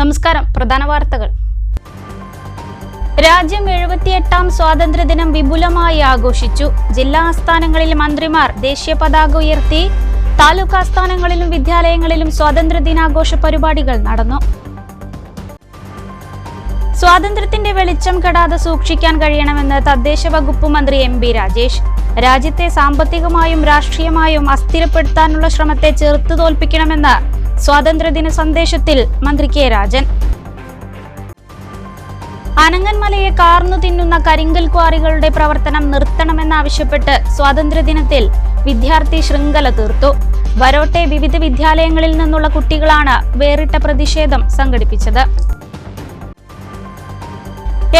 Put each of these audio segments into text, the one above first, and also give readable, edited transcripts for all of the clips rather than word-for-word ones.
നമസ്കാരം. പ്രധാന വാർത്തകൾ. രാജ്യം 78ാം സ്വാതന്ത്ര്യദിനം വിപുലമായി ആഘോഷിച്ചു. ജില്ലാ ആസ്ഥാനങ്ങളിൽ മന്ത്രിമാർ ദേശീയ പതാക ഉയർത്തി. താലൂക്ക് ആസ്ഥാനങ്ങളിലും വിദ്യാലയങ്ങളിലും സ്വാതന്ത്ര്യദിനാഘോഷ പരിപാടികൾ നടന്നു. സ്വാതന്ത്ര്യത്തിന്റെ വെളിച്ചം കെടാതെ സൂക്ഷിക്കാൻ കഴിയണമെന്ന് തദ്ദേശ വകുപ്പ് മന്ത്രി എം.ബി. രാജേഷ്. രാജ്യത്തെ സാമ്പത്തികമായും രാഷ്ട്രീയമായും അസ്ഥിരപ്പെടുത്താനുള്ള ശ്രമത്തെ ചെറുത്തു തോൽപ്പിക്കണമെന്ന് സ്വാതന്ത്ര്യദിന സന്ദേശത്തിൽ മന്ത്രി കെ രാജൻ. അനങ്ങന്മലയെ കാർന്നു തിന്നുന്ന കരിങ്കൽ ക്വാറികളുടെ പ്രവർത്തനം നിർത്തണമെന്നാവശ്യപ്പെട്ട് സ്വാതന്ത്ര്യദിനത്തിൽ വിദ്യാർത്ഥി ശൃംഖല തീർത്തു. വരോട്ടെ വിവിധ വിദ്യാലയങ്ങളിൽ നിന്നുള്ള കുട്ടികളാണ് വേറിട്ട പ്രതിഷേധം സംഘടിപ്പിച്ചത്.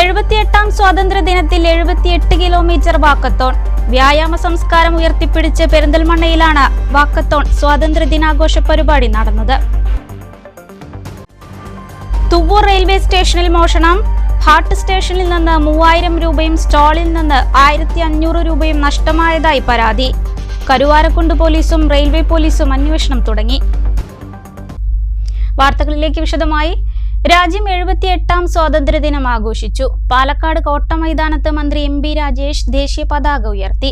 78ാം സ്വാതന്ത്ര്യദിനത്തിൽ 78 കിലോമീറ്റർ വാക്കത്തോൺ. വ്യായാമ സംസ്കാരം ഉയർത്തിപ്പിടിച്ച് പെരിന്തൽമണ്ണയിലാണ് വാക്കത്തോൺ സ്വാതന്ത്ര്യദിനാഘോഷ പരിപാടി നടന്നത്. തുവ്വൂർ റെയിൽവേ സ്റ്റേഷനിൽ മോഷണം. ഹാർട്ട് സ്റ്റേഷനിൽ നിന്ന് 3000 രൂപയും സ്റ്റാളിൽ നിന്ന് 1500 രൂപയും നഷ്ടമായതായി പരാതി. കരുവാരക്കുണ്ട് പോലീസും റെയിൽവേ പോലീസും അന്വേഷണം തുടങ്ങി. വാർത്തകളിലേക്ക് വിശദമായി. രാജ്യം 78ാം സ്വാതന്ത്ര്യദിനം ആഘോഷിച്ചു. പാലക്കാട് കോട്ടമൈതാനത്ത് മന്ത്രി എം.ബി. രാജേഷ് ദേശീയ പതാക ഉയർത്തി.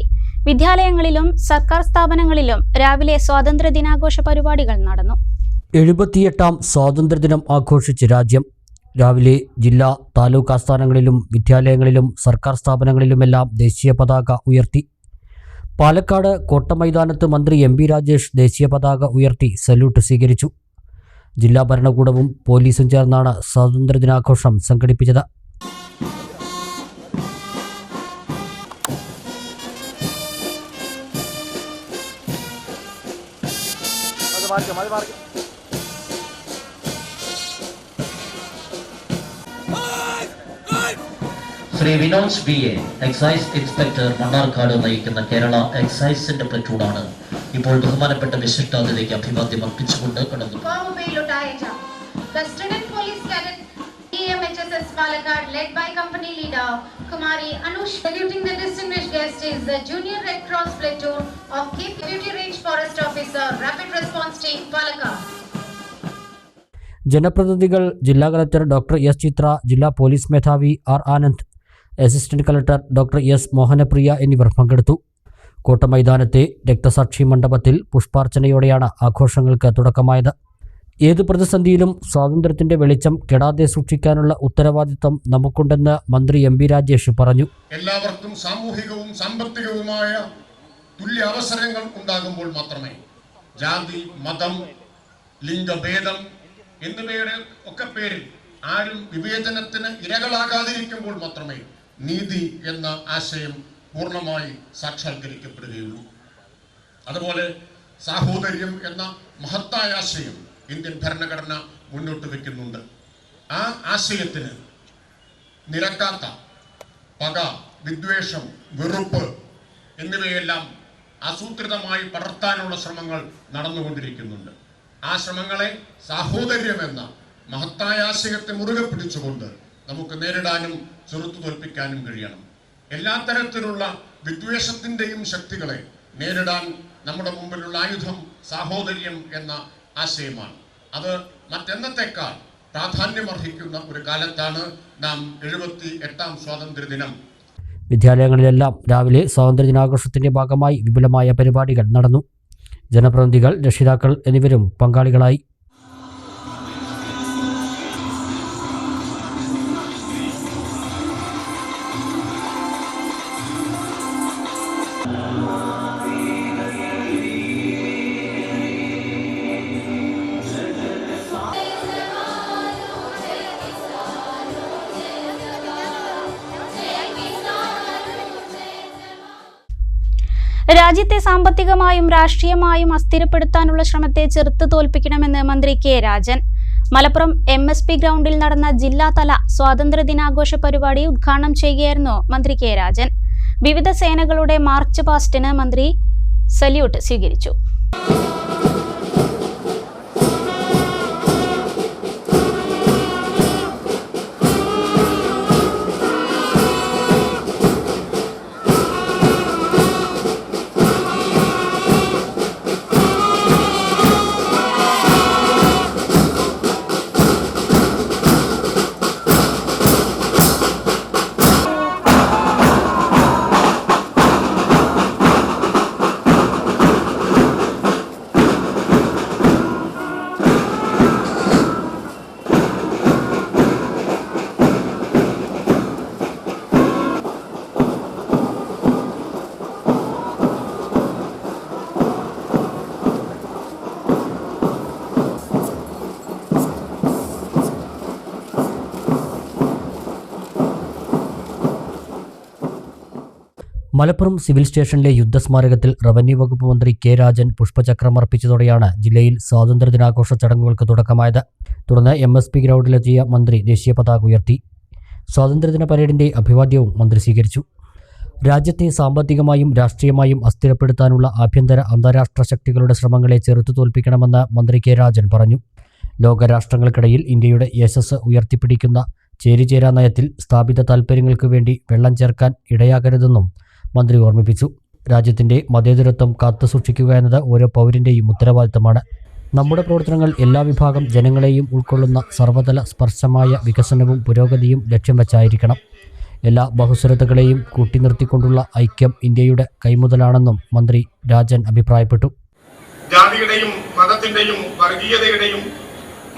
വിദ്യാലയങ്ങളിലും സർക്കാർ സ്ഥാപനങ്ങളിലും രാവിലെ സ്വാതന്ത്ര്യദിനാഘോഷ പരിപാടികൾ നടന്നു. 78ാം സ്വാതന്ത്ര്യദിനം ആഘോഷിച്ച് രാജ്യം. രാവിലെ ജില്ലാ താലൂക്ക് ആസ്ഥാനങ്ങളിലും വിദ്യാലയങ്ങളിലും സർക്കാർ സ്ഥാപനങ്ങളിലുമെല്ലാം ദേശീയ പതാക ഉയർത്തി. പാലക്കാട് കോട്ടമൈതാനത്ത് മന്ത്രി എം.ബി. രാജേഷ് ദേശീയ പതാക ഉയർത്തി സല്യൂട്ട് സ്വീകരിച്ചു. ജില്ലാ ഭരണകൂടവും പോലീസും ചേർന്നാണ് സ്വാതന്ത്ര്യദിനാഘോഷം സംഘടിപ്പിച്ചത്. ശ്രീ വിനോദ് ബി.എ. എക്സൈസ് ഇൻസ്പെക്ടർ മണ്ണാർക്കാട് നയിക്കുന്ന കേരള എക്സൈസിന്റെ പ്ലറ്റൂണാണ് ഇപ്പോൾ ബഹുമാനപ്പെട്ട വിശിഷ്ടാതിഥിക്ക് അഭിവാദ്യം അർപ്പിച്ചുകൊണ്ട് കടന്നു. The student police cadet EMHSS Palakkad led by company leader Kumari Anush. Saluting the distinguished guest is the Junior Red Cross platoon of Cape Beauty Range Forest Officer Rapid Response Team Palakkad. ജനപ്രതിനിധികൾ, ജില്ലാ collector doctor S ചിത്ര, ജില്ലാ police മേധാവി R Anand, assistant collector doctor S Mohanapriya എന്നിവർ പങ്കെടുത്തു. കോട്ടമൈതാനത്തെ രക്തസാക്ഷി മണ്ഡപത്തിൽ പുഷ്പാർച്ചനയോടെയാണ് ആഘോഷങ്ങൾക്ക് തുടക്കമായത്. ഏതു പ്രതിസന്ധിയിലും സ്വാതന്ത്ര്യത്തിന്റെ വെളിച്ചം കെടാതെ സൂക്ഷിക്കാനുള്ള ഉത്തരവാദിത്തം നമുക്കുണ്ടെന്ന് മന്ത്രി എം.ബി. രാജേഷ് പറഞ്ഞു. എല്ലാവർക്കും സാമൂഹികവും സാമ്പത്തികവുമായ തുല്യ അവസരങ്ങൾ ഉണ്ടാകുമ്പോൾ മാത്രമേ ജാതി, മതം, ലിംഗഭേദം എന്നിവയുടെ ഒക്കെ പേരിൽ ആരും വിവേചനത്തിന് ഇരകളാകാതിരിക്കുമ്പോൾ മാത്രമേ നീതി എന്ന ആശയം പൂർണ്ണമായി സാക്ഷാത്കരിക്കപ്പെടുകയുള്ളൂ. അതുപോലെ സാഹോദര്യം എന്ന മഹത്തായ ആശയം ഇന്ത്യൻ ഭരണഘടന മുന്നോട്ട് വയ്ക്കുന്നുണ്ട്. ആ ആശയത്തിന് നിരക്കാത്ത പക, വിദ്വേഷം, വെറുപ്പ് എന്നിവയെല്ലാം ആസൂത്രിതമായി പടർത്താനുള്ള ശ്രമങ്ങൾ നടന്നുകൊണ്ടിരിക്കുന്നുണ്ട്. ആ ശ്രമങ്ങളെ സാഹോദര്യമെന്ന മഹത്തായ ആശയത്തെ മുറുകെ പിടിച്ചുകൊണ്ട് നമുക്ക് നേരിടാനും ചെറുത്തു തോൽപ്പിക്കാനും കഴിയണം. എല്ലാ തരത്തിലുള്ള വിദ്വേഷത്തിൻ്റെയും ശക്തികളെ നേരിടാൻ നമ്മുടെ മുമ്പിലുള്ള ആയുധം സാഹോദര്യം എന്ന ആശയമാണ്. അത് മറ്റെന്നത്തേക്കാൾ പ്രാധാന്യമർഹിക്കുന്ന ഒരു കാലത്താണ് നാം 78ാം സ്വാതന്ത്ര്യദിനം. വിദ്യാലയങ്ങളിലെല്ലാം രാവിലെ സ്വാതന്ത്ര്യദിനാഘോഷത്തിന്റെ ഭാഗമായി വിപുലമായ പരിപാടികൾ നടന്നു. ജനപ്രതിനിധികൾ, രക്ഷിതാക്കൾ എന്നിവരും പങ്കാളികളായി. രാജ്യത്തെ സാമ്പത്തികമായും രാഷ്ട്രീയമായും അസ്ഥിരപ്പെടുത്താനുള്ള ശ്രമത്തെ ചെറുത്തു തോൽപ്പിക്കണമെന്ന് മന്ത്രി കെ രാജൻ. മലപ്പുറം MSP ഗ്രൗണ്ടിൽ നടന്ന ജില്ലാതല സ്വാതന്ത്ര്യദിനാഘോഷ പരിപാടി ഉദ്ഘാടനം ചെയ്യുകയായിരുന്നു മന്ത്രി കെ രാജൻ. വിവിധ സേനകളുടെ മാർച്ച് പാസ്റ്റിന് മന്ത്രി സല്യൂട്ട് സ്വീകരിച്ചു. മലപ്പുറം സിവിൽ സ്റ്റേഷനിലെ യുദ്ധസ്മാരകത്തിൽ റവന്യൂ വകുപ്പ് മന്ത്രി കെ രാജൻ പുഷ്പചക്രം അർപ്പിച്ചതോടെയാണ് ജില്ലയിൽ സ്വാതന്ത്ര്യദിനാഘോഷ ചടങ്ങുകൾക്ക് തുടക്കമായത്. തുടർന്ന് MSP ഗ്രൗണ്ടിലെത്തിയ മന്ത്രി ദേശീയ പതാക ഉയർത്തി. സ്വാതന്ത്ര്യദിന പരേഡിന്റെ അഭിവാദ്യവും മന്ത്രി സ്വീകരിച്ചു. രാജ്യത്തെ സാമ്പത്തികമായും രാഷ്ട്രീയമായും അസ്ഥിരപ്പെടുത്താനുള്ള ആഭ്യന്തര അന്താരാഷ്ട്ര ശക്തികളുടെ ശ്രമങ്ങളെ ചെറുത്തു തോൽപ്പിക്കണമെന്ന് മന്ത്രി കെ രാജൻ പറഞ്ഞു. ലോകരാഷ്ട്രങ്ങൾക്കിടയിൽ ഇന്ത്യയുടെ യശസ് ഉയർത്തിപ്പിടിക്കുന്ന ചേരിചേരാ നയത്തിൽ സ്ഥാപിത താൽപ്പര്യങ്ങൾക്ക് വേണ്ടി വെള്ളം ചേർക്കാൻ ഇടയാകരുതെന്നും മന്ത്രി ഓർമ്മിപ്പിച്ചു. രാജ്യത്തിന്റെ മതേതരത്വം കാത്തുസൂക്ഷിക്കുക എന്നത് ഓരോ പൗരന്റെയും ഉത്തരവാദിത്തമാണ്. നമ്മുടെ പ്രവർത്തനങ്ങൾ എല്ലാ വിഭാഗം ജനങ്ങളെയും ഉൾക്കൊള്ളുന്ന സർവ്വതല സ്പർശമായ വികസനവും പുരോഗതിയും ലക്ഷ്യം വച്ചായിരിക്കണം. എല്ലാ ബഹുസ്വരതകളെയും കൂട്ടിനിർത്തിക്കൊണ്ടുള്ള ഐക്യം ഇന്ത്യയുടെ കൈമുതലാണെന്നും മന്ത്രി രാജൻ അഭിപ്രായപ്പെട്ടു. ജാതിയുടെയും മതത്തിന്റെയും വർഗീയതയുടെയും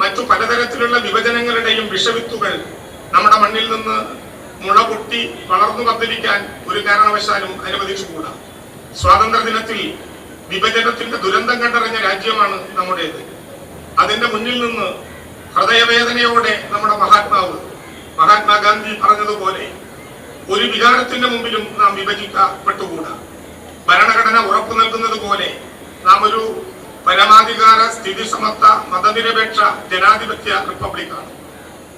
മറ്റു പലതരത്തിലുള്ള വിഭജനങ്ങളുടെയും വിഷവിത്തുകൾ നമ്മുടെ മണ്ണിൽ നിന്ന് മുളപൊട്ടി വളർന്നു പന്തലിക്കാൻ ഒരു കാരണവശാലും അനുവദിച്ചുകൂടാ. സ്വാതന്ത്ര്യദിനത്തിൽ വിഭജനത്തിന്റെ ദുരന്തം കണ്ടറിഞ്ഞ രാജ്യമാണ് നമ്മുടേത്. അതിന്റെ മുന്നിൽ നിന്ന് ഹൃദയവേദനയോടെ നമ്മുടെ മഹാത്മാഗാന്ധി പറഞ്ഞതുപോലെ ഒരു വികാരത്തിന്റെ മുമ്പിലും നാം വിഭജിക്കപ്പെട്ടുകൂടാ. ഭരണഘടന ഉറപ്പു നൽകുന്നത് പോലെ നാം ഒരു പരമാധികാര സ്ഥിതി സമത്വ മതനിരപേക്ഷ ജനാധിപത്യ റിപ്പബ്ലിക്കാണ്.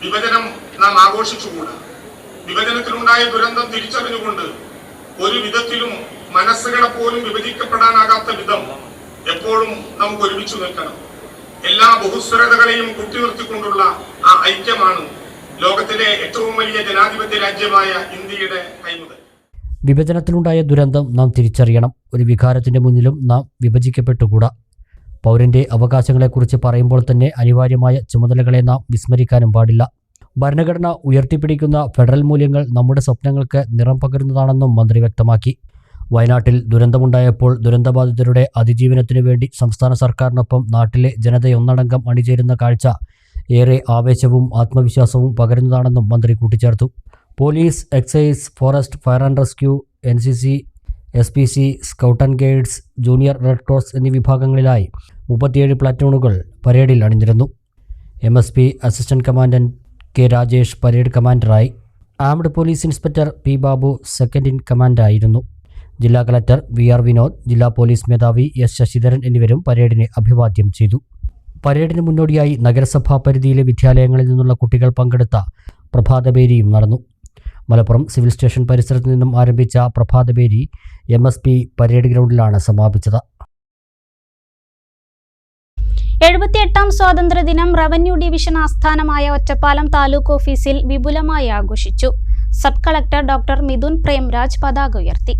വിഭജനം നാം ആഘോഷിച്ചുകൂടാ. വിഭജനത്തിലുണ്ടായ ദുരന്തം തിരിച്ചറിഞ്ഞുകൊണ്ട് ഒരു വിധത്തിലും മനസ്സുകളെ പോലും വിഭജിക്കപ്പെടാനാകാത്ത വിധം എപ്പോഴും നമുക്ക് ഒരുമിച്ചു നിൽക്കണം. എല്ലാ ബഹുസ്വരതകളെയും കൂട്ടിനിർത്തിക്കൊണ്ടുള്ള ആ ഐക്യമാണ് ലോകത്തിലെ ഏറ്റവും വലിയ ജനാധിപത്യ രാജ്യമായ ഇന്ത്യയുടെ കൈമുതൽ. വിഭജനത്തിലുണ്ടായ ദുരന്തം നാം തിരിച്ചറിയണം. ഒരു വികാരത്തിന്റെ മുന്നിലും നാം വിഭജിക്കപ്പെട്ടുകൂടാ. പൗരന്റെ അവകാശങ്ങളെക്കുറിച്ച് പറയുമ്പോൾ തന്നെ അനിവാര്യമായ ചുമതലകളെ നാം വിസ്മരിക്കാനും പാടില്ല. ഭരണഘടന ഉയർത്തിപ്പിടിക്കുന്ന ഫെഡറൽ മൂല്യങ്ങൾ നമ്മുടെ സ്വപ്നങ്ങൾക്ക് നിറം പകരുന്നതാണെന്നും മന്ത്രി വ്യക്തമാക്കി. വയനാട്ടിൽ ദുരന്തമുണ്ടായപ്പോൾ ദുരന്തബാധിതരുടെ അതിജീവനത്തിനു വേണ്ടി സംസ്ഥാന സർക്കാരിനൊപ്പം നാട്ടിലെ ജനതയൊന്നടങ്കം അണിചേരുന്ന കാഴ്ച ഏറെ ആവേശവും ആത്മവിശ്വാസവും പകരുന്നതാണെന്നും മന്ത്രി കൂട്ടിച്ചേർത്തു. Police, excise, forest, fire and rescue, NCC, SPC, scout and guides, junior red cross എന്നീ വിഭാഗങ്ങളിലായി 37 പ്ലാറ്റൂണുകൾ പരേഡിൽ അണിനിരന്നു. MSP assistant commandant K Rajesh parade കമാൻഡറായി. Armed police inspector P Babu second in കമാൻഡായിരുന്നു. ജില്ലാ കളക്ടർ VR വിനോദ്, ജില്ലാ പോലീസ് മേധാവി S ശശിധരൻ എന്നിവരും പരേഡിനെ അഭിവാദ്യം ചെയ്തു. പരേഡിന് മുന്നോടിയായി നഗരസഭാ പരിധിയിലെ വിദ്യാലയങ്ങളിൽ നിന്നുള്ള കുട്ടികൾ പങ്കെടുത്ത പ്രഭാതപേരിയും നടന്നു. മലപ്പുറം സിവിൽ സ്റ്റേഷൻ പരിസരത്ത് നിന്നും ആരംഭിച്ച പ്രഭാതപേരി MSP പരേഡ് ഗ്രൗണ്ടിലാണ് സമാപിച്ചത്. 78ാം സ്വാതന്ത്ര്യദിനം റവന്യൂ ഡിവിഷൻ ആസ്ഥാനമായ ഒറ്റപ്പാലം താലൂക്ക് ഓഫീസിൽ വിപുലമായി ആഘോഷിച്ചു. Sub collector doctor Mithun Premraj പതാക ഉയർത്തി.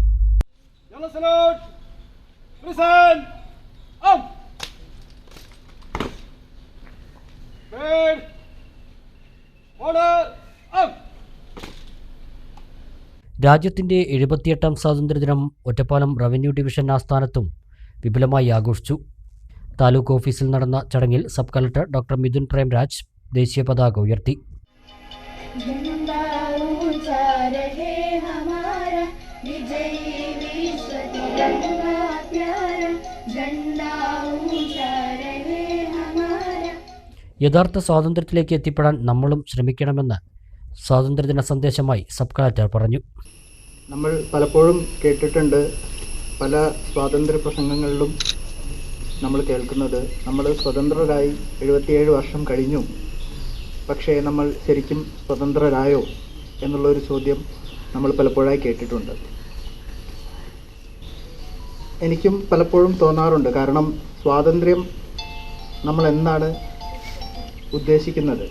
രാജ്യത്തിന്റെ 78ാം സ്വാതന്ത്ര്യദിനം ഒറ്റപ്പാലം റവന്യൂ ഡിവിഷൻ ആസ്ഥാനത്തും വിപുലമായി ആഘോഷിച്ചു. താലൂക്ക് ഓഫീസിൽ നടന്ന ചടങ്ങിൽ sub collector doctor Mithun Premraj ദേശീയ പതാക ഉയർത്തി. യഥാർത്ഥ സ്വാതന്ത്ര്യത്തിലേക്ക് എത്തിപ്പെടാൻ നമ്മളും ശ്രമിക്കണമെന്ന് സ്വാതന്ത്ര്യദിന സന്ദേശമായി സബ് കളക്ടർ പറഞ്ഞു. നമ്മൾ പലപ്പോഴും കേട്ടിട്ടുണ്ട്, പല സ്വാതന്ത്ര്യ പ്രസംഗങ്ങളിലും നമ്മൾ കേൾക്കുന്നത് നമ്മൾ സ്വതന്ത്രരായി 77 വർഷം കഴിഞ്ഞു, പക്ഷേ നമ്മൾ ശരിക്കും സ്വതന്ത്രരായോ എന്നുള്ളൊരു ചോദ്യം നമ്മൾ പലപ്പോഴായി കേട്ടിട്ടുണ്ട്. എനിക്കും പലപ്പോഴും തോന്നാറുണ്ട്. കാരണം സ്വാതന്ത്ര്യം നമ്മൾ എന്താണ് ഉദ്ദേശിക്കുന്നത്?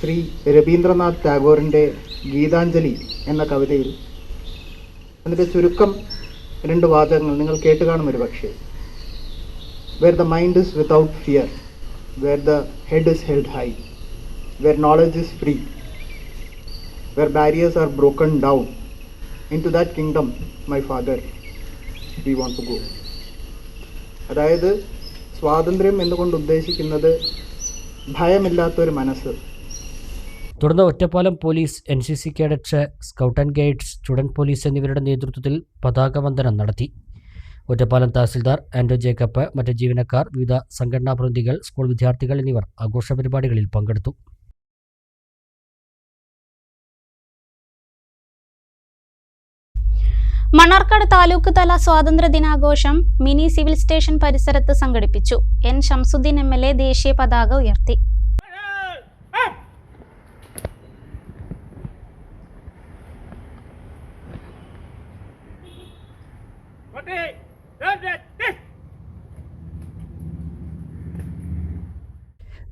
ശ്രീ രവീന്ദ്രനാഥ് ടാഗോറിൻ്റെ ഗീതാഞ്ജലി എന്ന കവിതയിൽ അതിൻ്റെ ചുരുക്കം 2 വാചകങ്ങൾ നിങ്ങൾ കേട്ട് കാണും ഒരു പക്ഷേ. Where the mind is without fear, where the head is held high, where knowledge is free, where barriers are broken down, into that kingdom my father we want to go. അതായത് സ്വാതന്ത്ര്യം എന്നുകൊണ്ട് ഉദ്ദേശിക്കുന്നത് ഭയമില്ലാത്തൊരു മനസ്സ്. തുടർന്ന് Ottapalam police, NCC cadets, scout and guides, student police എന്നിവരുടെ നേതൃത്വത്തിൽ പതാക വന്ദനം നടത്തി. ഒറ്റപ്പാലം തഹസിൽദാർ ആൻഡ്രോ ജേക്കബ്, മറ്റ് ജീവനക്കാർ, വിവിധ സംഘടനാ പ്രതിനിധികൾ, സ്കൂൾ വിദ്യാർത്ഥികൾ എന്നിവർ ആഘോഷ പരിപാടികളിൽ പങ്കെടുത്തു. മണ്ണാർക്കാട് താലൂക്ക് തല സ്വാതന്ത്ര്യ ദിനാഘോഷം മിനി സിവിൽ സ്റ്റേഷൻ പരിസരത്ത് സംഘടിപ്പിച്ചു. എൻ ഷംസുദ്ദീൻ MLA ദേശീയ പതാക ഉയർത്തി.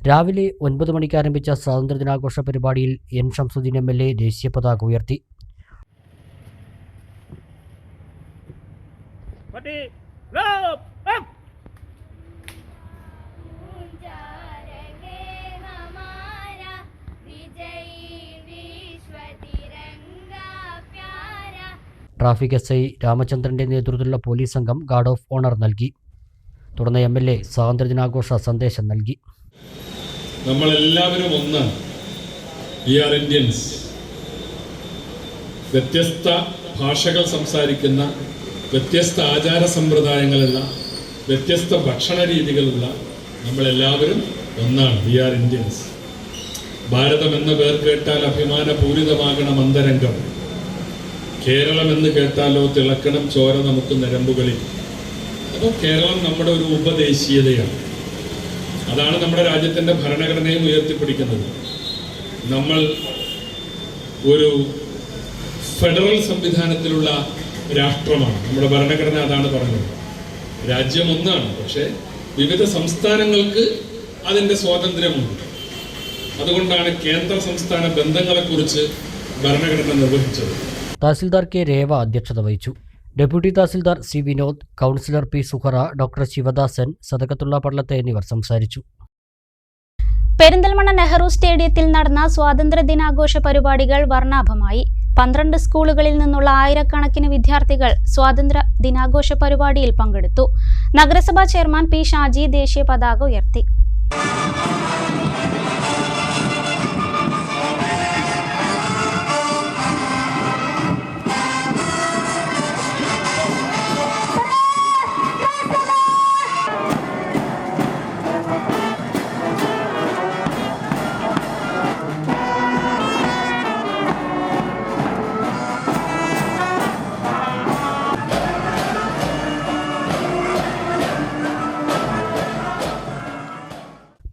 രാവിലെ 9 മണിക്ക് ആരംഭിച്ച സ്വാതന്ത്ര്യദിനാഘോഷ പരിപാടിയിൽ എൻ ഷംസുദ്ദീൻ MLA ദേശീയ പതാക ഉയർത്തി. ട്രാഫിക് SI രാമചന്ദ്രന്റെ നേതൃത്വത്തിലുള്ള പോലീസ് സംഘം ഗാർഡ് ഓഫ് ഓണർ നൽകി. തുടർന്ന് MLA സ്വാതന്ത്ര്യദിനാഘോഷ സന്ദേശം നൽകി. നമ്മളെല്ലാവരും ഒന്നാണ്. ഇന്ത്യൻസ്. വ്യത്യസ്ത ഭാഷകൾ സംസാരിക്കുന്ന, വ്യത്യസ്ത ആചാര സമ്പ്രദായങ്ങളുള്ള, വ്യത്യസ്ത ഭക്ഷണ രീതികളുള്ള നമ്മളെല്ലാവരും ഒന്നാണ്. ഇന്ത്യൻസ്. ഭാരതം എന്ന പേർ കേട്ടാൽ അഭിമാനപൂരിതമാകണം അന്തരംഗം. കേരളം എന്ന് കേട്ടാലോ തിളക്കണം ചോര നമുക്ക് നരമ്പുകളിൽ. അപ്പോൾ കേരളം നമ്മുടെ ഒരു ഉപദേശീയതയാണ്. അതാണ് നമ്മുടെ രാജ്യത്തിൻ്റെ ഭരണഘടനയും ഉയർത്തിപ്പിടിക്കുന്നത്. നമ്മൾ ഒരു ഫെഡറൽ സംവിധാനത്തിലുള്ള രാഷ്ട്രമാണ്. നമ്മുടെ ഭരണഘടന അതാണ് പറഞ്ഞത്. രാജ്യം ഒന്നാണ്, പക്ഷേ വിവിധ സംസ്ഥാനങ്ങൾക്ക് അതിൻ്റെ സ്വാതന്ത്ര്യമുണ്ട്. അതുകൊണ്ടാണ് കേന്ദ്ര സംസ്ഥാന ബന്ധങ്ങളെക്കുറിച്ച് ഭരണഘടന നിർവഹിച്ചത്. തഹസിൽദാർ കെ രേവ അധ്യക്ഷത വഹിച്ചു. Deputy tahsildar C Vinod, councillor P Suhara, doctor Sivadasan, Sadakathulla Pallath എന്നിവർ സംസാരിച്ചു. പെരിന്തൽമണ്ണ നെഹ്റു സ്റ്റേഡിയത്തിൽ നടന്ന സ്വാതന്ത്ര്യ ദിനാഘോഷ പരിപാടികൾ വർണ്ണാഭമായി. 12 സ്കൂളുകളിൽ നിന്നുള്ള ആയിരക്കണക്കിന് വിദ്യാർത്ഥികൾ സ്വാതന്ത്ര്യ ദിനാഘോഷ പരിപാടിയിൽ പങ്കെടുത്തു. നഗരസഭാ ചെയർമാൻ പി ഷാജി ദേശീയ പതാക ഉയർത്തി.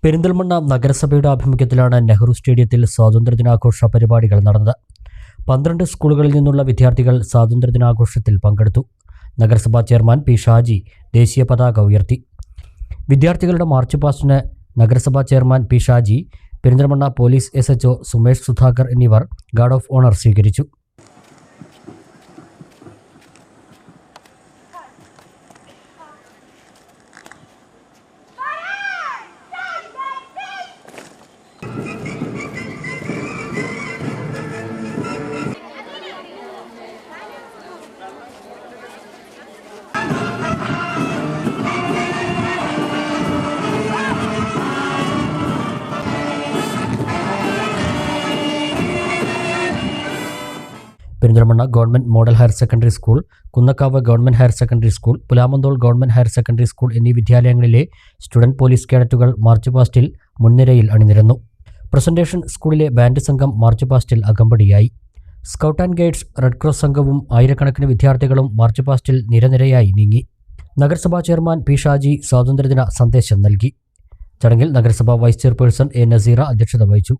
പെരിന്തൽമണ്ണ നഗരസഭയുടെ ആഭിമുഖ്യത്തിലാണ് നെഹ്റു സ്റ്റേഡിയത്തിൽ സ്വാതന്ത്ര്യദിനാഘോഷ പരിപാടികൾ നടന്നത്. 12 സ്കൂളുകളിൽ നിന്നുള്ള വിദ്യാർത്ഥികൾ സ്വാതന്ത്ര്യദിനാഘോഷത്തിൽ പങ്കെടുത്തു. നഗരസഭാ ചെയർമാൻ പി ഷാജി ദേശീയ പതാക ഉയർത്തി. വിദ്യാർത്ഥികളുടെ മാർച്ച് പാസ്റ്റിന് നഗരസഭാ chairman P Shaji, Perinthalmanna police SHO Sumesh Sudhakar എന്നിവർ ഗാർഡ് ഓഫ് ഓണർ സ്വീകരിച്ചു. Perinthalmanna government model higher secondary school, Kunnakkavu government higher secondary school, Pulamanthole government higher secondary school എന്നീ വിദ്യാലയങ്ങളിലെ സ്റ്റുഡൻറ് പോലീസ് കേഡറ്റുകൾ മാർച്ച് പാസ്റ്റിൽ മുൻനിരയിൽ അണിനിരന്നു. പ്രസന്റേഷൻ സ്കൂളിലെ ബാൻഡ് സംഘം മാർച്ച് പാസ്റ്റിൽ അകമ്പടിയായി. Scout and guides, red cross സംഘവും ആയിരക്കണക്കിന് വിദ്യാർത്ഥികളും മാർച്ച് പാസ്റ്റിൽ നിരനിരയായി നീങ്ങി. നഗരസഭാ ചെയർമാൻ പി ഷാജി സ്വാതന്ത്ര്യദിന സന്ദേശം നൽകി. ചടങ്ങിൽ നഗരസഭാ വൈസ് ചെയർപേഴ്സൺ എ നസീറ അധ്യക്ഷത വഹിച്ചു.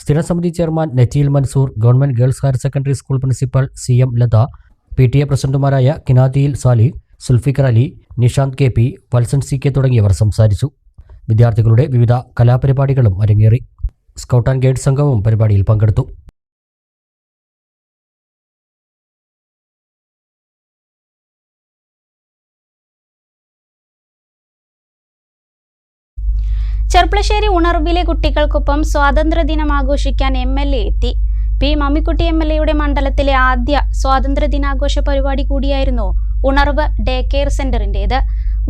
സ്ഥിരസമിതി chairman Nettil Mansoor, government girls higher secondary school principal CM Latha, PTA പ്രസിഡന്റുമാരായ കിനാദിയിൽ സാലിഹ്, സുൽഫിക്കർ അലി, നിഷാന്ത് KP, വത്സൻ CK തുടങ്ങിയവർ സംസാരിച്ചു. വിദ്യാർത്ഥികളുടെ വിവിധ കലാപരിപാടികളും അരങ്ങേറി. സ്കൗട്ട് ആൻഡ് ഗൈഡ് സംഘവും പരിപാടിയിൽ പങ്കെടുത്തു. ചെർപ്പളശ്ശേരി ഉണർവിലെ കുട്ടികൾക്കൊപ്പം സ്വാതന്ത്ര്യദിനം ആഘോഷിക്കാൻ MLA എത്തി. പി മമ്മിക്കുട്ടി MLAയുടെ മണ്ഡലത്തിലെ ആദ്യ സ്വാതന്ത്ര്യദിനാഘോഷ പരിപാടി കൂടിയായിരുന്നു ഉണർവ് ഡേ കെയർ സെന്ററിൻ്റേത്.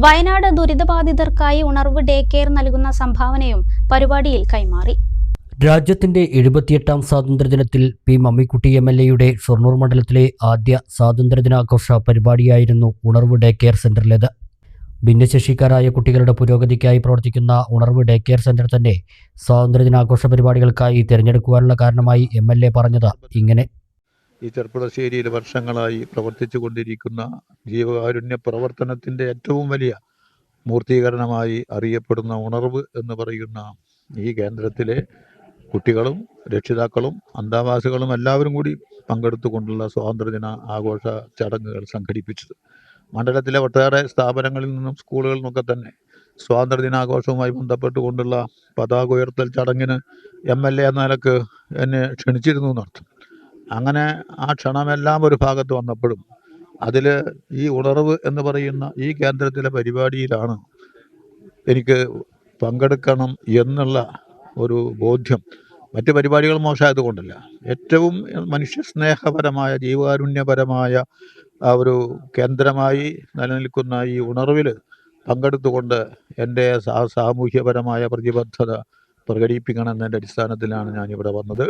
വയനാട് ദുരിതബാധിതർക്കായി ഉണർവ് ഡേ കെയർ നൽകുന്ന സംഭാവനയും പരിപാടിയിൽ കൈമാറി. രാജ്യത്തിന്റെ 78ാം സ്വാതന്ത്ര്യദിനത്തിൽ പി മമ്മിക്കുട്ടി MLAയുടെ ഷൊർണൂർ മണ്ഡലത്തിലെ ആദ്യ സ്വാതന്ത്ര്യദിനാഘോഷ പരിപാടിയായിരുന്നു ഉണർവ് ഡേ കെയർ സെന്ററിലേത്. ഭിന്നശേഷിക്കാരായ കുട്ടികളുടെ പുരോഗതിക്കായി പ്രവർത്തിക്കുന്ന ഉണർവ് ഡേ കെയർ സെന്റർ തന്നെ സ്വാതന്ത്ര്യദിനാഘോഷ പരിപാടികൾക്കായി തിരഞ്ഞെടുക്കുവാനുള്ള കാരണമായി MLA പറഞ്ഞത് ഇങ്ങനെ: ഈ ചെർപ്പുളശ്ശേരിയിൽ വർഷങ്ങളായി പ്രവർത്തിച്ചു കൊണ്ടിരിക്കുന്ന ജീവകാരുണ്യ പ്രവർത്തനത്തിൻ്റെ ഏറ്റവും വലിയ മൂർത്തീകരണമായി അറിയപ്പെടുന്ന ഉണർവ് എന്ന് പറയുന്ന ഈ കേന്ദ്രത്തിലെ കുട്ടികളും രക്ഷിതാക്കളും അന്തേവാസികളും എല്ലാവരും കൂടി പങ്കെടുത്തുകൊണ്ടുള്ള സ്വാതന്ത്ര്യദിന ആഘോഷ ചടങ്ങുകൾ സംഘടിപ്പിച്ചത്. മണ്ഡലത്തിലെ ഒട്ടേറെ സ്ഥാപനങ്ങളിൽ നിന്നും സ്കൂളുകളിൽ നിന്നൊക്കെ തന്നെ സ്വാതന്ത്ര്യദിനാഘോഷവുമായി ബന്ധപ്പെട്ടുകൊണ്ടുള്ള പതാക ഉയർത്തൽ ചടങ്ങിന് MLA എന്ന നിലക്ക് എന്നെ ക്ഷണിച്ചിരുന്നു എന്നർത്ഥം. അങ്ങനെ ആ ക്ഷണമെല്ലാം ഒരു ഭാഗത്ത് വന്നപ്പോഴും അതിൽ ഈ ഉണർവ് എന്ന് പറയുന്ന ഈ കേന്ദ്രത്തിലെ പരിപാടിയിലാണ് എനിക്ക് പങ്കെടുക്കണം എന്നുള്ള ഒരു ബോധ്യം. മറ്റ് പരിപാടികൾ മോശമായതുകൊണ്ടല്ല, ഏറ്റവും മനുഷ്യസ്നേഹപരമായ ജീവകാരുണ്യപരമായ ആ ഒരു കേന്ദ്രമായി നിലനിൽക്കുന്ന ഈ ഉണർവിൽ പങ്കെടുത്തുകൊണ്ട് എൻ്റെ സാമൂഹ്യപരമായ പ്രതിബദ്ധത പ്രകടിപ്പിക്കണമെന്നതിൻ്റെ അടിസ്ഥാനത്തിലാണ് ഞാനിവിടെ വന്നത്.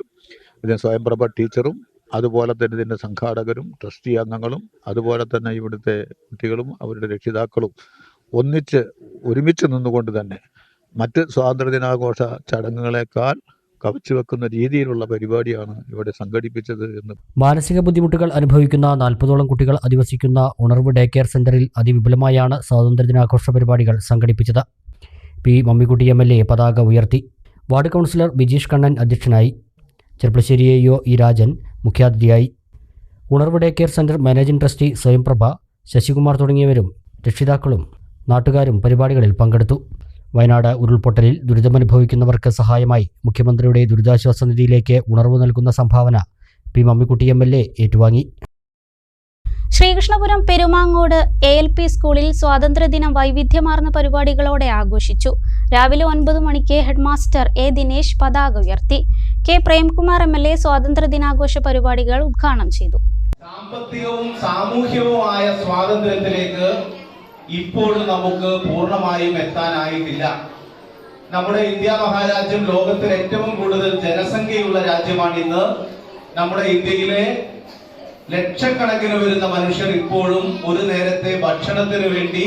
ഇതിന് സ്വയംപ്രഭ ടീച്ചറും അതുപോലെ തന്നെ ഇതിൻ്റെ സംഘാടകരും ട്രസ്റ്റി അംഗങ്ങളും അതുപോലെ തന്നെ ഇവിടുത്തെ കുട്ടികളും അവരുടെ രക്ഷിതാക്കളും ഒരുമിച്ച് നിന്നുകൊണ്ട് തന്നെ മറ്റ് സ്വാതന്ത്ര്യദിനാഘോഷ ചടങ്ങുകളെക്കാൾ കവച്ചു വെക്കുന്ന രീതിയിലുള്ള പരിപാടിയാണ് ഇവിടെ സംഘടിപ്പിച്ചത് എന്ന്. മാനസിക ബുദ്ധിമുട്ടുകൾ അനുഭവിക്കുന്ന 40ഓളം കുട്ടികൾ അധിവസിക്കുന്ന ഉണർവ് ഡേ കെയർ സെന്ററിൽ അതിവിപുലമായാണ് സ്വാതന്ത്ര്യദിനാഘോഷ പരിപാടികൾ സംഘടിപ്പിച്ചത്. പി മമ്മിക്കുട്ടി MLA പതാക ഉയർത്തി. വാർഡ് കൗൺസിലർ ബിജീഷ് കണ്ണൻ അധ്യക്ഷനായി. ചെർപ്പളശ്ശേരി AO ഇ രാജൻ മുഖ്യാതിഥിയായി. ഉണർവ് day care centre managing trustee Swayamprabha, Sasikumar തുടങ്ങിയവരും രക്ഷിതാക്കളും നാട്ടുകാരും പരിപാടികളിൽ പങ്കെടുത്തു. വയനാട് ഉരുൾപൊട്ടലിൽ ദുരിതമനുഭവിക്കുന്നവർക്ക് സഹായമായി മുഖ്യമന്ത്രിയുടെ ദുരിതാശ്വാസ നിധിയിലേക്ക് ഉണർവ് നൽകുന്ന സംഭാവന പി മമ്മിക്കുട്ടി MLA ഏറ്റുവാങ്ങി. ശ്രീകൃഷ്ണപുരം പെരുമാങ്ങോട് ALP സ്കൂളിൽ സ്വാതന്ത്ര്യദിനം വൈവിധ്യമാർന്ന പരിപാടികളോടെ ആഘോഷിച്ചു. രാവിലെ 9 മണിക്ക് ഹെഡ്മാസ്റ്റർ A ദിനേശ് പതാക ഉയർത്തി. K പ്രേംകുമാർ MLA സ്വാതന്ത്ര്യദിനാഘോഷ പരിപാടികൾ ഉദ്ഘാടനം ചെയ്തു. സാമ്പത്തികവും സാമൂഹ്യവുമായ സ്വാതന്ത്ര്യത്തിലേക്ക് ഇപ്പോഴും നമുക്ക് പൂർണ്ണമായും എത്താനായിട്ടില്ല. നമ്മുടെ ഇന്ത്യ മഹാരാജ്യം ലോകത്തിൽ ഏറ്റവും കൂടുതൽ ജനസംഖ്യയുള്ള രാജ്യമാണ് ഇന്ന്. നമ്മുടെ ഇന്ത്യയിലെ ലക്ഷക്കണക്കിന് വരുന്ന മനുഷ്യർ ഇപ്പോഴും ഒരു നേരത്തെ ഭക്ഷണത്തിന് വേണ്ടി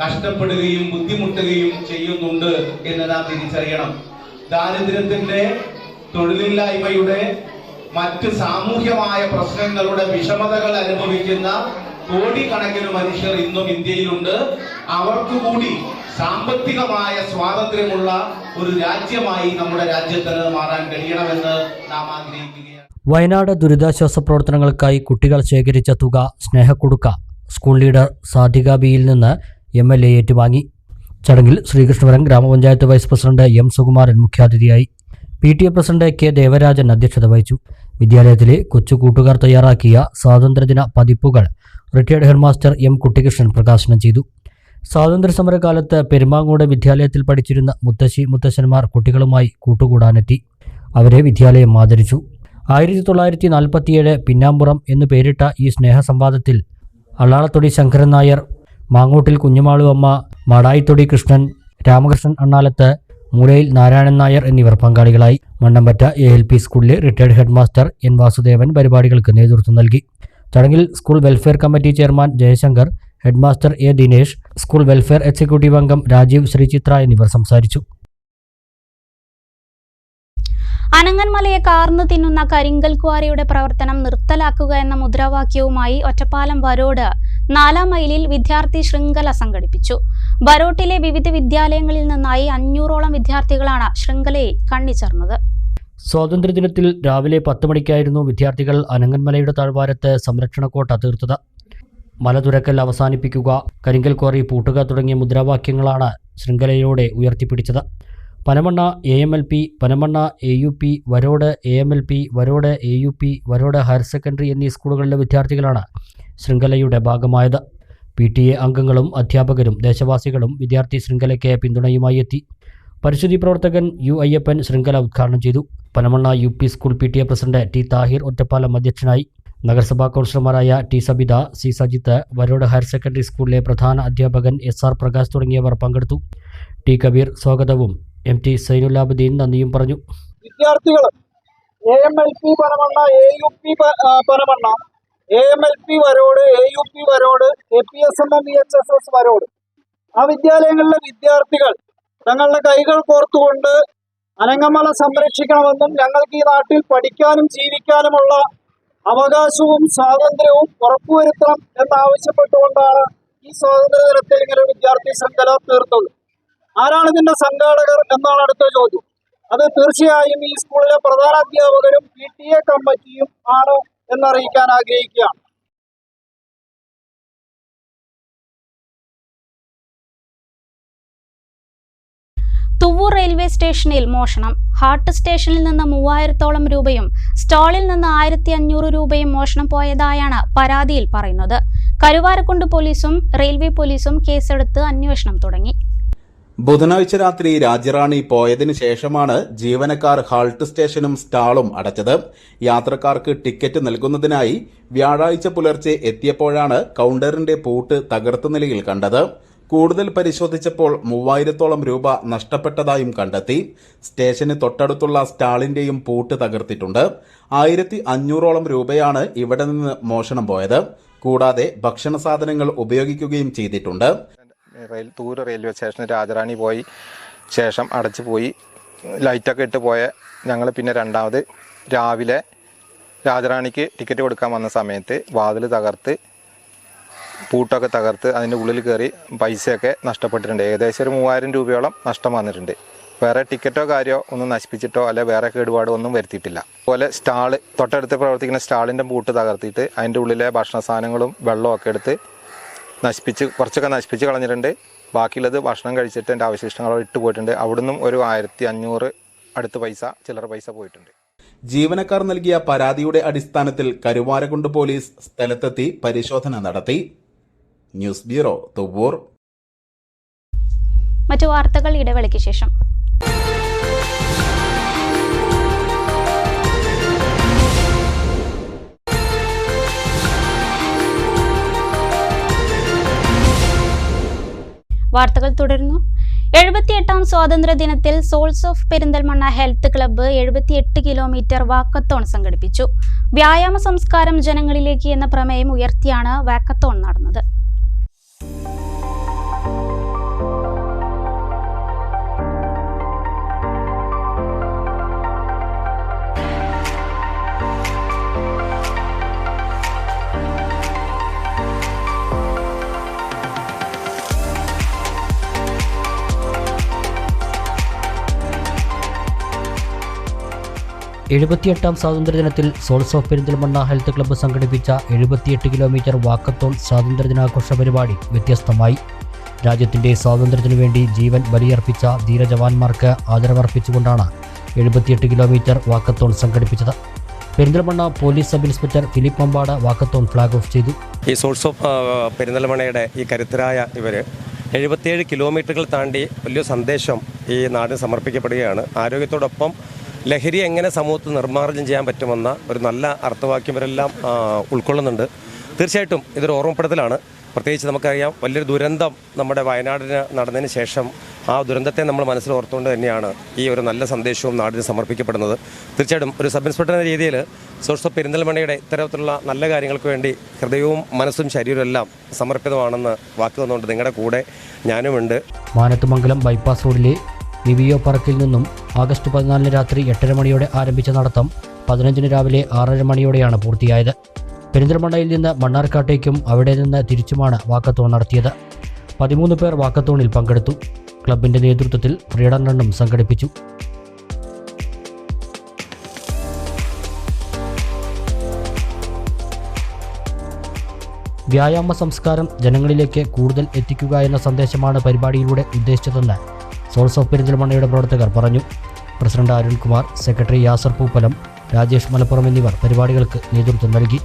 കഷ്ടപ്പെടുകയും ബുദ്ധിമുട്ടുകയും ചെയ്യുന്നുണ്ട് എന്ന് നാം തിരിച്ചറിയണം. ദാരിദ്ര്യത്തിന്റെ, തൊഴിലില്ലായ്മയുടെ, മറ്റ് സാമൂഹ്യമായ പ്രശ്നങ്ങളുടെ വിഷമതകൾ അനുഭവിക്കുന്ന കോടിക്കണക്കിന് മനുഷ്യർ ഇന്നും ഇന്ത്യയിലുണ്ട്. അവർക്ക് കൂടി സാമ്പത്തികമായ സ്വാതന്ത്ര്യമുള്ള ഒരു രാജ്യമായി നമ്മുടെ രാജ്യത്തിന് മാറാൻ കഴിയണമെന്ന് നാം ആഗ്രഹിക്കുകയാണ്. വയനാട് ദുരിതാശ്വാസ പ്രവർത്തനങ്ങൾക്കായി കുട്ടികൾ ശേഖരിച്ച തുക സ്നേഹക്കുടുക്ക സ്കൂൾ ലീഡർ സാധിക ബിയിൽ നിന്ന് MLA ഏറ്റുവാങ്ങി. ചടങ്ങിൽ ശ്രീകൃഷ്ണപുരം ഗ്രാമപഞ്ചായത്ത് വൈസ് പ്രസിഡന്റ് M സുകുമാരൻ മുഖ്യാതിഥിയായി. PTA പ്രസിഡന്റ് K ദേവരാജൻ അധ്യക്ഷത വഹിച്ചു. വിദ്യാലയത്തിലെ കൊച്ചു കൂട്ടുകാർ തയ്യാറാക്കിയ സ്വാതന്ത്ര്യദിന പതിപ്പുകൾ റിട്ടയർഡ് ഹെഡ്മാസ്റ്റർ M കുട്ടികൃഷ്ണൻ പ്രകാശനം ചെയ്തു. സ്വാതന്ത്ര്യസമരകാലത്ത് പെരുമാങ്ങോട് വിദ്യാലയത്തിൽ പഠിച്ചിരുന്ന മുത്തശ്ശന്മാർ കുട്ടികളുമായി കൂട്ടുകൂടാനെത്തി. അവരെ വിദ്യാലയം ആദരിച്ചു. 1947 പിന്നാമ്പുറം എന്ന് പേരിട്ട ഈ സ്നേഹസംവാദത്തിൽ അള്ളാളത്തൊടി ശങ്കരൻ നായർ, മാങ്ങോട്ടിൽ കുഞ്ഞുമാളു അമ്മ, മാടായിത്തൊടി കൃഷ്ണൻ, രാമകൃഷ്ണൻ അണ്ണാലത്ത്, മൂലയിൽ നാരായണൻ നായർ എന്നിവർ പങ്കാളികളായി. മണ്ണമ്പറ്റ ALP സ്കൂളിലെ റിട്ടയർഡ് ഹെഡ്മാസ്റ്റർ N വാസുദേവൻ പരിപാടികൾക്ക് നേതൃത്വം നൽകി. ചടങ്ങിൽ school welfare committee chairman Jaishankar, headmaster A Dinesh, school welfare executive അംഗം രാജീവ്, ശ്രീചിത്ര എന്നിവർ സംസാരിച്ചു. അനങ്ങന്മലയെ കാർന്നു തിന്നുന്ന കരിങ്കൽ ക്വാറിയുടെ പ്രവർത്തനം നിർത്തലാക്കുക എന്ന മുദ്രാവാക്യവുമായി ഒറ്റപ്പാലം വരോട് 4 മൈലിൽ വിദ്യാർത്ഥി ശൃംഖല സംഘടിപ്പിച്ചു. വരോട്ടിലെ വിവിധ വിദ്യാലയങ്ങളിൽ നിന്നായി 500ഓളം വിദ്യാർത്ഥികളാണ് ശൃംഖലയിൽ കണ്ണിച്ചേർന്നത്. സ്വാതന്ത്ര്യദിനത്തിൽ രാവിലെ 10 മണിക്കായിരുന്നു വിദ്യാർത്ഥികൾ അനങ്ങന്മലയുടെ താഴ്വാരത്ത് സംരക്ഷണ കോട്ട തീർത്തത്. മല തുരക്കൽ അവസാനിപ്പിക്കുക, കരിങ്കൽ ക്വാറി പൂട്ടുക തുടങ്ങിയ മുദ്രാവാക്യങ്ങളാണ് ശൃംഖലയിലൂടെ ഉയർത്തിപ്പിടിച്ചത്. Panamanna AMLP, Panamanna AUP, Varode AMLP, Varode AUP, Varode higher secondary എന്നീ സ്കൂളുകളിലെ വിദ്യാർത്ഥികളാണ് ശൃംഖലയുടെ ഭാഗമായത്. PTA അംഗങ്ങളും അധ്യാപകരും ദേശവാസികളും വിദ്യാർത്ഥി ശൃംഖലയ്ക്ക് പിന്തുണയുമായി എത്തി. പരിസ്ഥിതി പ്രവർത്തകൻ U അയ്യപ്പൻ ശൃംഖല ഉദ്ഘാടനം ചെയ്തു. Panamanna UP school PTA president T Thahir Ottapalam അധ്യക്ഷനായി. നഗരസഭാ കൗൺസിലർമാരായ T Sabitha, C Sajith, Varode higher secondary സ്കൂളിലെ പ്രധാന അധ്യാപകൻ SR പ്രകാശ് തുടങ്ങിയവർ പങ്കെടുത്തു. T കബീർ സ്വാഗതവും MT സൈനുലാബുദ്ദീൻ നന്ദിയും പറഞ്ഞു. വിദ്യാർത്ഥികൾ AMLP Panamanna, AUP Panamanna, AMLP Varode, AUP Varode, APSMM VHSS Varode, ആ വിദ്യാലയങ്ങളിലെ വിദ്യാർത്ഥികൾ തങ്ങളുടെ കൈകൾ കോർത്തുകൊണ്ട് അനങ്ങമല സംരക്ഷിക്കണമെന്നും ഞങ്ങൾക്ക് ഈ നാട്ടിൽ പഠിക്കാനും ജീവിക്കാനുമുള്ള അവകാശവും സ്വാതന്ത്ര്യവും ഉറപ്പുവരുത്തണം എന്നാവശ്യപ്പെട്ടുകൊണ്ടാണ് ഈ സ്വാതന്ത്ര്യ ദിനത്തിൽ ഇങ്ങനെ ഒരു വിദ്യാർത്ഥി ശൃംഖല തീർത്തത്. ആരാണ് ഇതിന്റെ സംഘാടകർ എന്നാണ് അടുത്ത ചോദ്യം. അത് തീർച്ചയായും ഈ സ്കൂളിലെ പ്രധാനാധ്യാപകരും PTA കമ്മിറ്റിയും ആണ് എന്നറിയിക്കാൻ ആഗ്രഹിക്കുകയാണ്. തുവ്വൂർ റെയിൽവേ സ്റ്റേഷനിൽ മോഷണം. ഹാർട്ട് സ്റ്റേഷനിൽ നിന്ന് 3000-ഓളം രൂപയും സ്റ്റാളിൽ നിന്ന് 1500 രൂപയും മോഷണം പോയതായാണ് പരാതിയിൽ പറയുന്നത്. കരുവാരക്കുണ്ട് പോലീസും റെയിൽവേ പോലീസും കേസെടുത്ത് അന്വേഷണം തുടങ്ങി. ബുധനാഴ്ച രാത്രി രാജ്യറാണി പോയതിനു ശേഷമാണ് ജീവനക്കാർ ഹാൾട്ട് സ്റ്റേഷനും സ്റ്റാളും അടച്ചത്. യാത്രക്കാർക്ക് ടിക്കറ്റ് നൽകുന്നതിനായി വ്യാഴാഴ്ച പുലർച്ചെ എത്തിയപ്പോഴാണ് കൗണ്ടറിന്റെ പൂട്ട് തകർത്ത നിലയിൽ കണ്ടത്. കൂടുതൽ പരിശോധിച്ചപ്പോൾ 3000-ഓളം രൂപ നഷ്ടപ്പെട്ടതായും കണ്ടെത്തി. സ്റ്റേഷന് തൊട്ടടുത്തുള്ള സ്റ്റാളിന്റെയും പൂട്ട് തകർത്തിട്ടുണ്ട്. 1500-ഓളം രൂപയാണ് ഇവിടെ നിന്ന് മോഷണം പോയത്. കൂടാതെ ഭക്ഷണ സാധനങ്ങൾ ഉപയോഗിക്കുകയും ചെയ്തിട്ടുണ്ട്. തൂര് റെയിൽവേ സ്റ്റേഷനിൽ രാജറാണി പോയി ശേഷം അടച്ചു പോയി ലൈറ്റൊക്കെ ഇട്ട് പോയ ഞങ്ങൾ പിന്നെ രണ്ടാമത് രാവിലെ രാജറാണിക്ക് ടിക്കറ്റ് കൊടുക്കാൻ വന്ന സമയത്ത് വാതിൽ തകർത്ത് പൂട്ടൊക്കെ തകർത്ത് അതിൻ്റെ ഉള്ളിൽ കയറി പൈസയൊക്കെ നഷ്ടപ്പെട്ടിട്ടുണ്ട്. ഏകദേശം ഒരു 3000 രൂപയോളം നഷ്ടം വന്നിട്ടുണ്ട്. വേറെ ടിക്കറ്റോ കാര്യമോ ഒന്നും നശിപ്പിച്ചിട്ടോ അല്ലെ വേറെ കേടുപാടോ ഒന്നും വരുത്തിയിട്ടില്ല. അതുപോലെ സ്റ്റാള് തൊട്ടടുത്ത് പ്രവർത്തിക്കുന്ന സ്റ്റാളിൻ്റെ പൂട്ട് തകർത്തിട്ട് അതിൻ്റെ ഉള്ളിലെ ഭക്ഷണ സാധനങ്ങളും വെള്ളമൊക്കെ എടുത്ത് കുറച്ചൊക്കെ നശിപ്പിച്ച് കളഞ്ഞിട്ടുണ്ട്. ബാക്കിയുള്ളത് ഭക്ഷണം കഴിച്ചിട്ട് എൻ്റെ അവശിഷ്ടങ്ങളോ ഇട്ട് പോയിട്ടുണ്ട്. അവിടുന്നും ഒരു 1500 അടുത്ത് ചില്ലറ പൈസ പോയിട്ടുണ്ട്. ജീവനക്കാർ നൽകിയ പരാതിയുടെ അടിസ്ഥാനത്തിൽ കരുവാരക്കുണ്ട് പോലീസ് സ്ഥലത്തെത്തി പരിശോധന നടത്തി. News bureau, Thuvvur. മറ്റു വാർത്തകൾ ഇടവേളയ്ക്ക് ശേഷം. വാർത്തകൾ തുടരുന്നു. 78ാം സ്വാതന്ത്ര്യ ദിനത്തിൽ souls of Perinthalmanna health club 78 kilometre walkathon സംഘടിപ്പിച്ചു. വ്യായാമ സംസ്കാരം ജനങ്ങളിലേക്ക് എന്ന പ്രമേയം ഉയർത്തിയാണ് വാക്കത്തോൺ നടന്നത്. എഴുപത്തിയെട്ടാം സ്വാതന്ത്ര്യദിനത്തിൽ souls of Perinthalmanna health club സംഘടിപ്പിച്ച 78 കിലോമീറ്റർ വാക്കത്തോൺ സ്വാതന്ത്ര്യദിനാഘോഷ പരിപാടി വ്യത്യസ്തമായി. രാജ്യത്തിന്റെ സ്വാതന്ത്ര്യത്തിനു വേണ്ടി ജീവൻ ബലിയർപ്പിച്ച ധീരജവാന്മാർക്ക് ആദരവർപ്പിച്ചുകൊണ്ടാണ് 78 കിലോമീറ്റർ വാക്കത്തോൺ സംഘടിപ്പിച്ചത്. Perinthalmanna police sub inspector Philip Mambad walkathon flag off ചെയ്തു. ഈ സോൾസ് ഓഫ് പെരിന്തൽമണ്ണയുടെ ഈ കരുത്തരായ ഇവർ 77 കിലോമീറ്ററുകൾ താണ്ടി വലിയ സന്ദേശം ഈ നാടിന് സമർപ്പിക്കപ്പെടുകയാണ്. ആരോഗ്യത്തോടൊപ്പം ലഹരി എങ്ങനെ സമൂഹത്തിൽ നിർമ്മാർജ്ജനം ചെയ്യാൻ പറ്റുമെന്ന ഒരു നല്ല അർത്ഥവാക്യം ഇവരെല്ലാം ഉൾക്കൊള്ളുന്നുണ്ട്. തീർച്ചയായിട്ടും ഇതൊരു ഓർമ്മപ്പെടുത്തലാണ്. പ്രത്യേകിച്ച് നമുക്കറിയാം വലിയൊരു ദുരന്തം നമ്മുടെ വയനാടിന് നടന്നതിന് ശേഷം ആ ദുരന്തത്തെ നമ്മൾ മനസ്സിൽ ഓർത്തുകൊണ്ട് തന്നെയാണ് ഈ ഒരു നല്ല സന്ദേശവും നാടിന് സമർപ്പിക്കപ്പെടുന്നത്. തീർച്ചയായിട്ടും ഒരു സബ് ഇൻസ്പെക്ടർ എന്ന രീതിയിൽ സോഴ്സ് ഓഫ് പെരിന്തൽമണ്ണയുടെ ഇത്തരത്തിലുള്ള നല്ല കാര്യങ്ങൾക്ക് വേണ്ടി ഹൃദയവും മനസ്സും ശരീരവും എല്ലാം സമർപ്പിതമാണെന്ന് വാക്ക് തന്നുകൊണ്ട് നിങ്ങളുടെ കൂടെ ഞാനുമുണ്ട്. മാനത്തുമംഗലം ബൈപ്പാസ് റോഡിലെ വിവിഒ പാർക്കിൽ നിന്നും ആഗസ്റ്റ് 14 രാത്രി 8:30 മണിയോടെ ആരംഭിച്ച നടത്തം 15 രാവിലെ 6:30 മണിയോടെയാണ് പൂർത്തിയായത്. പെരിന്തൽമണ്ണയിൽ നിന്ന് മണ്ണാർക്കാട്ടേക്കും അവിടെ നിന്ന് തിരിച്ചുമാണ് വാക്കത്തോൺ നടത്തിയത്. 13 പേർ വാക്കത്തോണിൽ പങ്കെടുത്തു. ക്ലബിന്റെ നേതൃത്വത്തിൽ ഫ്രീഡം റണ്ണും സംഘടിപ്പിച്ചു. വ്യായാമ സംസ്കാരം ജനങ്ങളിലേക്ക് കൂടുതൽ എത്തിക്കുക എന്ന സന്ദേശമാണ് പരിപാടിയിലൂടെ ഉദ്ദേശിച്ചതെന്ന് സോൾസ് ഓഫ് പെരിന്തൽമണ്ണയുടെ പ്രവർത്തകർ പറഞ്ഞു. പ്രസിഡന്റ് അരുൺകുമാർ, സെക്രട്ടറി യാസർ പൂപ്പലം, രാജേഷ് മലപ്പുറം എന്നിവർ പരിപാടികൾക്ക് നേതൃത്വം നൽകി.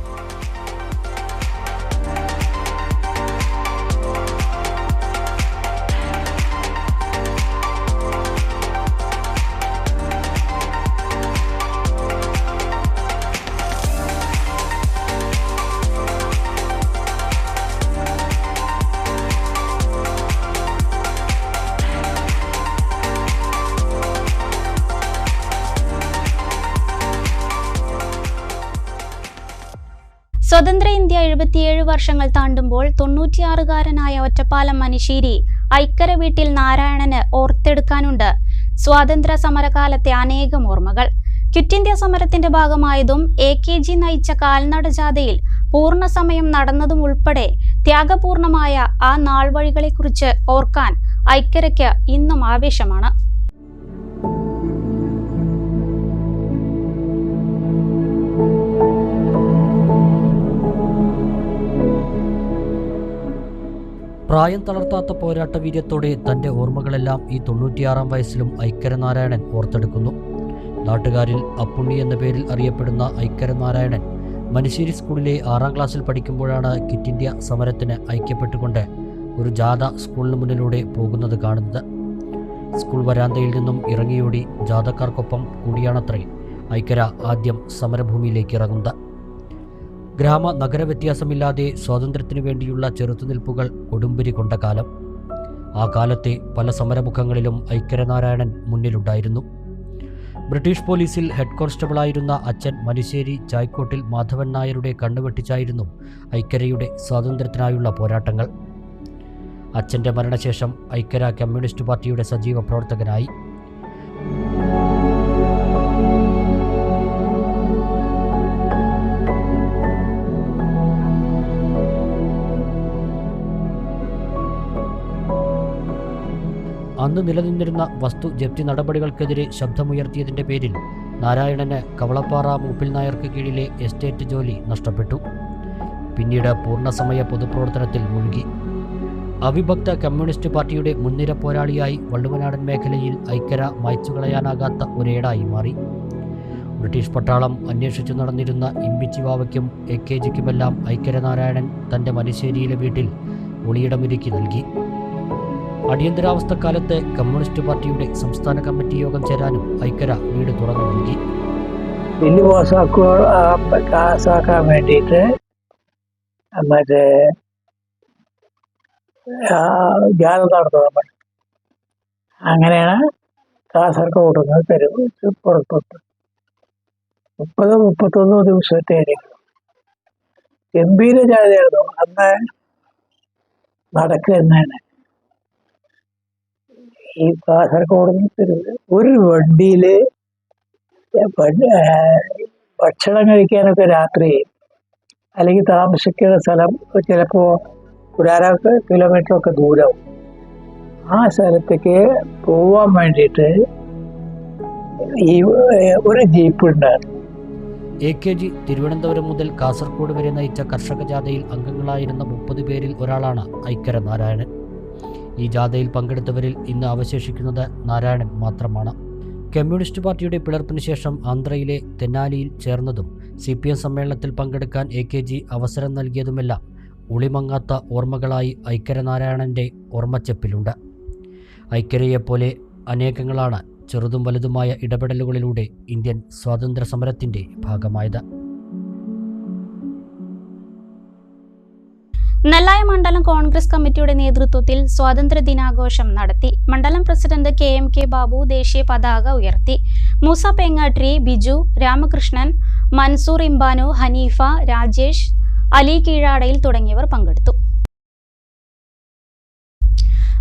സ്വതന്ത്ര ഇന്ത്യ 77 വർഷങ്ങൾ താണ്ടുമ്പോൾ 96-കാരനായ ഒറ്റപ്പാലം മനിശ്ശേരി ഐക്കര വീട്ടിൽ നാരായണന് ഓർത്തെടുക്കാനുണ്ട് സ്വാതന്ത്ര്യ സമരകാലത്തെ അനേകം ഓർമ്മകൾ. ക്വിറ്റ് ഇന്ത്യ സമരത്തിന്റെ ഭാഗമായതും AKG നയിച്ച കാൽനട ജാഥയിൽ പൂർണ്ണസമയം നടന്നതും ഉൾപ്പെടെ ത്യാഗപൂർണമായ ആ നാൾവഴികളെക്കുറിച്ച് ഓർക്കാൻ ഐക്യരയ്ക്ക് ഇന്നും ആവേശമാണ്. പ്രായം തളർത്താത്ത പോരാട്ട വീര്യത്തോടെ തൻ്റെ ഓർമ്മകളെല്ലാം ഈ 96-ാം വയസ്സിലും ഐക്കര നാരായണൻ ഓർത്തെടുക്കുന്നു. നാട്ടുകാരിൽ അപ്പുണ്ണി എന്ന പേരിൽ അറിയപ്പെടുന്ന ഐക്കര നാരായണൻ മനുശ്ശേരി സ്കൂളിലെ 6-ാം ക്ലാസ്സിൽ പഠിക്കുമ്പോഴാണ് ക്വിറ്റ് ഇന്ത്യ സമരത്തിന് ഐക്യപ്പെട്ടുകൊണ്ട് ഒരു ജാഥ സ്കൂളിന് മുന്നിലൂടെ പോകുന്നത് കാണുന്നത്. സ്കൂൾ വരാന്തയിൽ നിന്നും ഇറങ്ങിയോടി ജാഥക്കാർക്കൊപ്പം കൂടിയാണത്രേ ഐക്കര ആദ്യം സമരഭൂമിയിലേക്ക് ഇറങ്ങുന്നത്. ഗ്രാമ നഗര വ്യത്യാസമില്ലാതെ സ്വാതന്ത്ര്യത്തിനു വേണ്ടിയുള്ള ചെറുത്തുനിൽപ്പുകൾ കൊടുമ്പിരി കൊണ്ട കാലം. ആ കാലത്തെ പല സമരമുഖങ്ങളിലും ഐക്കര നാരായണൻ മുന്നിലുണ്ടായിരുന്നു. ബ്രിട്ടീഷ് പോലീസിൽ ഹെഡ് കോൺസ്റ്റബിളായിരുന്ന അച്ഛൻ മനുശ്ശേരി ചായ്ക്കോട്ടിൽ മാധവൻ നായരുടെ കണ്ണുവെട്ടിച്ചായിരുന്നു ഐക്കരയുടെ സ്വാതന്ത്ര്യത്തിനായുള്ള പോരാട്ടങ്ങൾ. അച്ഛൻ്റെ മരണശേഷം ഐക്കര കമ്മ്യൂണിസ്റ്റ് പാർട്ടിയുടെ സജീവ പ്രവർത്തകനായി. അന്ന് നിലനിന്നിരുന്ന വസ്തു ജപ്തി നടപടികൾക്കെതിരെ ശബ്ദമുയർത്തിയതിൻ്റെ പേരിൽ നാരായണന് കവളപ്പാറ മൂപ്പിൽ നായർക്ക് കീഴിലെ എസ്റ്റേറ്റ് ജോലി നഷ്ടപ്പെട്ടു. പിന്നീട് പൂർണ്ണസമയ പൊതുപ്രവർത്തനത്തിൽ മുഴുകി. അവിഭക്ത കമ്മ്യൂണിസ്റ്റ് പാർട്ടിയുടെ മുൻനിര പോരാളിയായി വള്ളുവനാടൻ മേഖലയിൽ ഐക്കര മായ്ച്ചുകളയാനാകാത്ത ഒരേടായി മാറി. ബ്രിട്ടീഷ് പട്ടാളം അന്വേഷിച്ചു നടന്നിരുന്ന ഇമ്പിച്ചിവാവയ്ക്കും AKGക്കുമെല്ലാം ഐക്കര നാരായണൻ തൻ്റെ മനുശ്ശേരിയിലെ വീട്ടിൽ ഒളിയിടമൊരുക്കി നൽകി. അടിയന്തരാവസ്ഥക്കാലത്ത് കമ്മ്യൂണിസ്റ്റ് പാർട്ടിയുടെ സംസ്ഥാന കമ്മിറ്റി യോഗം ചേരാനും ഐക്കര വീട് തുറന്നു നൽകി. ബില്ല് പാസ്സാക്കാൻ വേണ്ടിയിട്ട് മറ്റേ ജാഥ നടത്തുന്നത്. അങ്ങനെയാണ് കാസർഗോഡ് നിന്ന് പുറപ്പെട്ടു. 30-31 ദിവസത്തെ ഗംഭീര ജാഥയായിരുന്നു. അന്ന് നടക്കുക തന്നെയാണ്. ഈ കാസർഗോഡ് നിന്ന് ഒരു വണ്ടിയിൽ ഭക്ഷണം കഴിക്കാനൊക്കെ രാത്രി അല്ലെങ്കിൽ താമസിക്കുന്ന സ്ഥലം ചിലപ്പോൾ 1.5 കിലോമീറ്ററൊക്കെ ദൂരവും. ആ സ്ഥലത്തേക്ക് പോവാൻ വേണ്ടിയിട്ട് ഈ ഒരു ജീപ്പ് ഉണ്ടായിരുന്നു. AKG തിരുവനന്തപുരം മുതൽ കാസർഗോഡ് വരെ നയിച്ച കർഷക ജാഥയിൽ അംഗങ്ങളായിരുന്ന 30 പേരിൽ ഒരാളാണ് ഐക്കര നാരായണൻ. ഈ ജാഥയിൽ പങ്കെടുത്തവരിൽ ഇന്ന് അവശേഷിക്കുന്നത് നാരായണൻ മാത്രമാണ്. കമ്മ്യൂണിസ്റ്റ് പാർട്ടിയുടെ പിളർപ്പിന് ശേഷം ആന്ധ്രയിലെ തെന്നാലിയിൽ ചേർന്നതും CPM സമ്മേളനത്തിൽ പങ്കെടുക്കാൻ AKG അവസരം നൽകിയതുമെല്ലാം ഉളിമങ്ങാത്ത ഓർമ്മകളായി ഐക്കര നാരായണൻ്റെ ഓർമ്മച്ചെപ്പിലുണ്ട്. ഐക്കരയെപ്പോലെ അനേകങ്ങളാണ് ചെറുതും വലുതുമായ ഇടപെടലുകളിലൂടെ ഇന്ത്യൻ സ്വാതന്ത്ര്യ സമരത്തിൻ്റെ ഭാഗമായത്. നെല്ലായ മണ്ഡലം കോൺഗ്രസ് കമ്മിറ്റിയുടെ നേതൃത്വത്തിൽ സ്വാതന്ത്ര്യ ദിനാഘോഷം നടത്തി. മണ്ഡലം പ്രസിഡന്റ് KMK ബാബു ദേശീയ പതാക ഉയർത്തി. മൂസ പേങ്ങാട്രി, ബിജു, രാമകൃഷ്ണൻ, മൻസൂർ ഇമ്പാനു, ഹനീഫ, രാജേഷ്, അലി കീഴാടയിൽ തുടങ്ങിയവർ പങ്കെടുത്തു.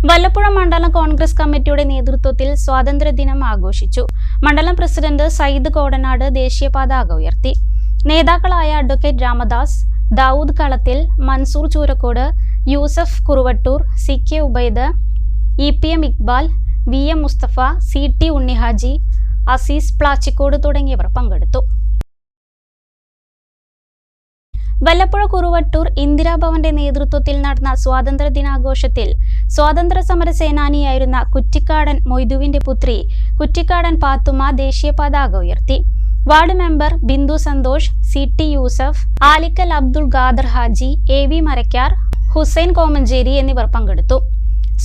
വല്ലപ്പുഴ മണ്ഡലം കോൺഗ്രസ് കമ്മിറ്റിയുടെ നേതൃത്വത്തിൽ സ്വാതന്ത്ര്യദിനം ആഘോഷിച്ചു. മണ്ഡലം പ്രസിഡന്റ് സയ്യിദ് കോടനാട് ദേശീയ പതാക ഉയർത്തി. നേതാക്കളായ അഡ്വക്കേറ്റ് രാമദാസ്, ദാവൂദ് കളത്തിൽ, Mansoor Choorakode, Yusuf Kuruvattoor, CK Ubaid, EPM Iqbal, VM Mustafa, CT Unnihaji, Azeez Plachikode തുടങ്ങിയവർ പങ്കെടുത്തു. വല്ലപ്പുഴ കുറുവട്ടൂർ ഇന്ദിരാഭവന്റെ നേതൃത്വത്തിൽ നടന്ന സ്വാതന്ത്ര്യ ദിനാഘോഷത്തിൽ സ്വാതന്ത്ര്യ സമര സേനാനിയായിരുന്ന കുറ്റിക്കാടൻ മൊയ്തുവിന്റെ പുത്രി കുറ്റിക്കാടൻ പാത്തുമ്മ ദേശീയ പതാക ഉയർത്തി. Ward member Bindu Santhosh, CT Yusuf, Alikkal Abdul Khader Haji, AV Marakkar, Hussain Komancheri എന്നിവർ പങ്കെടുത്തു.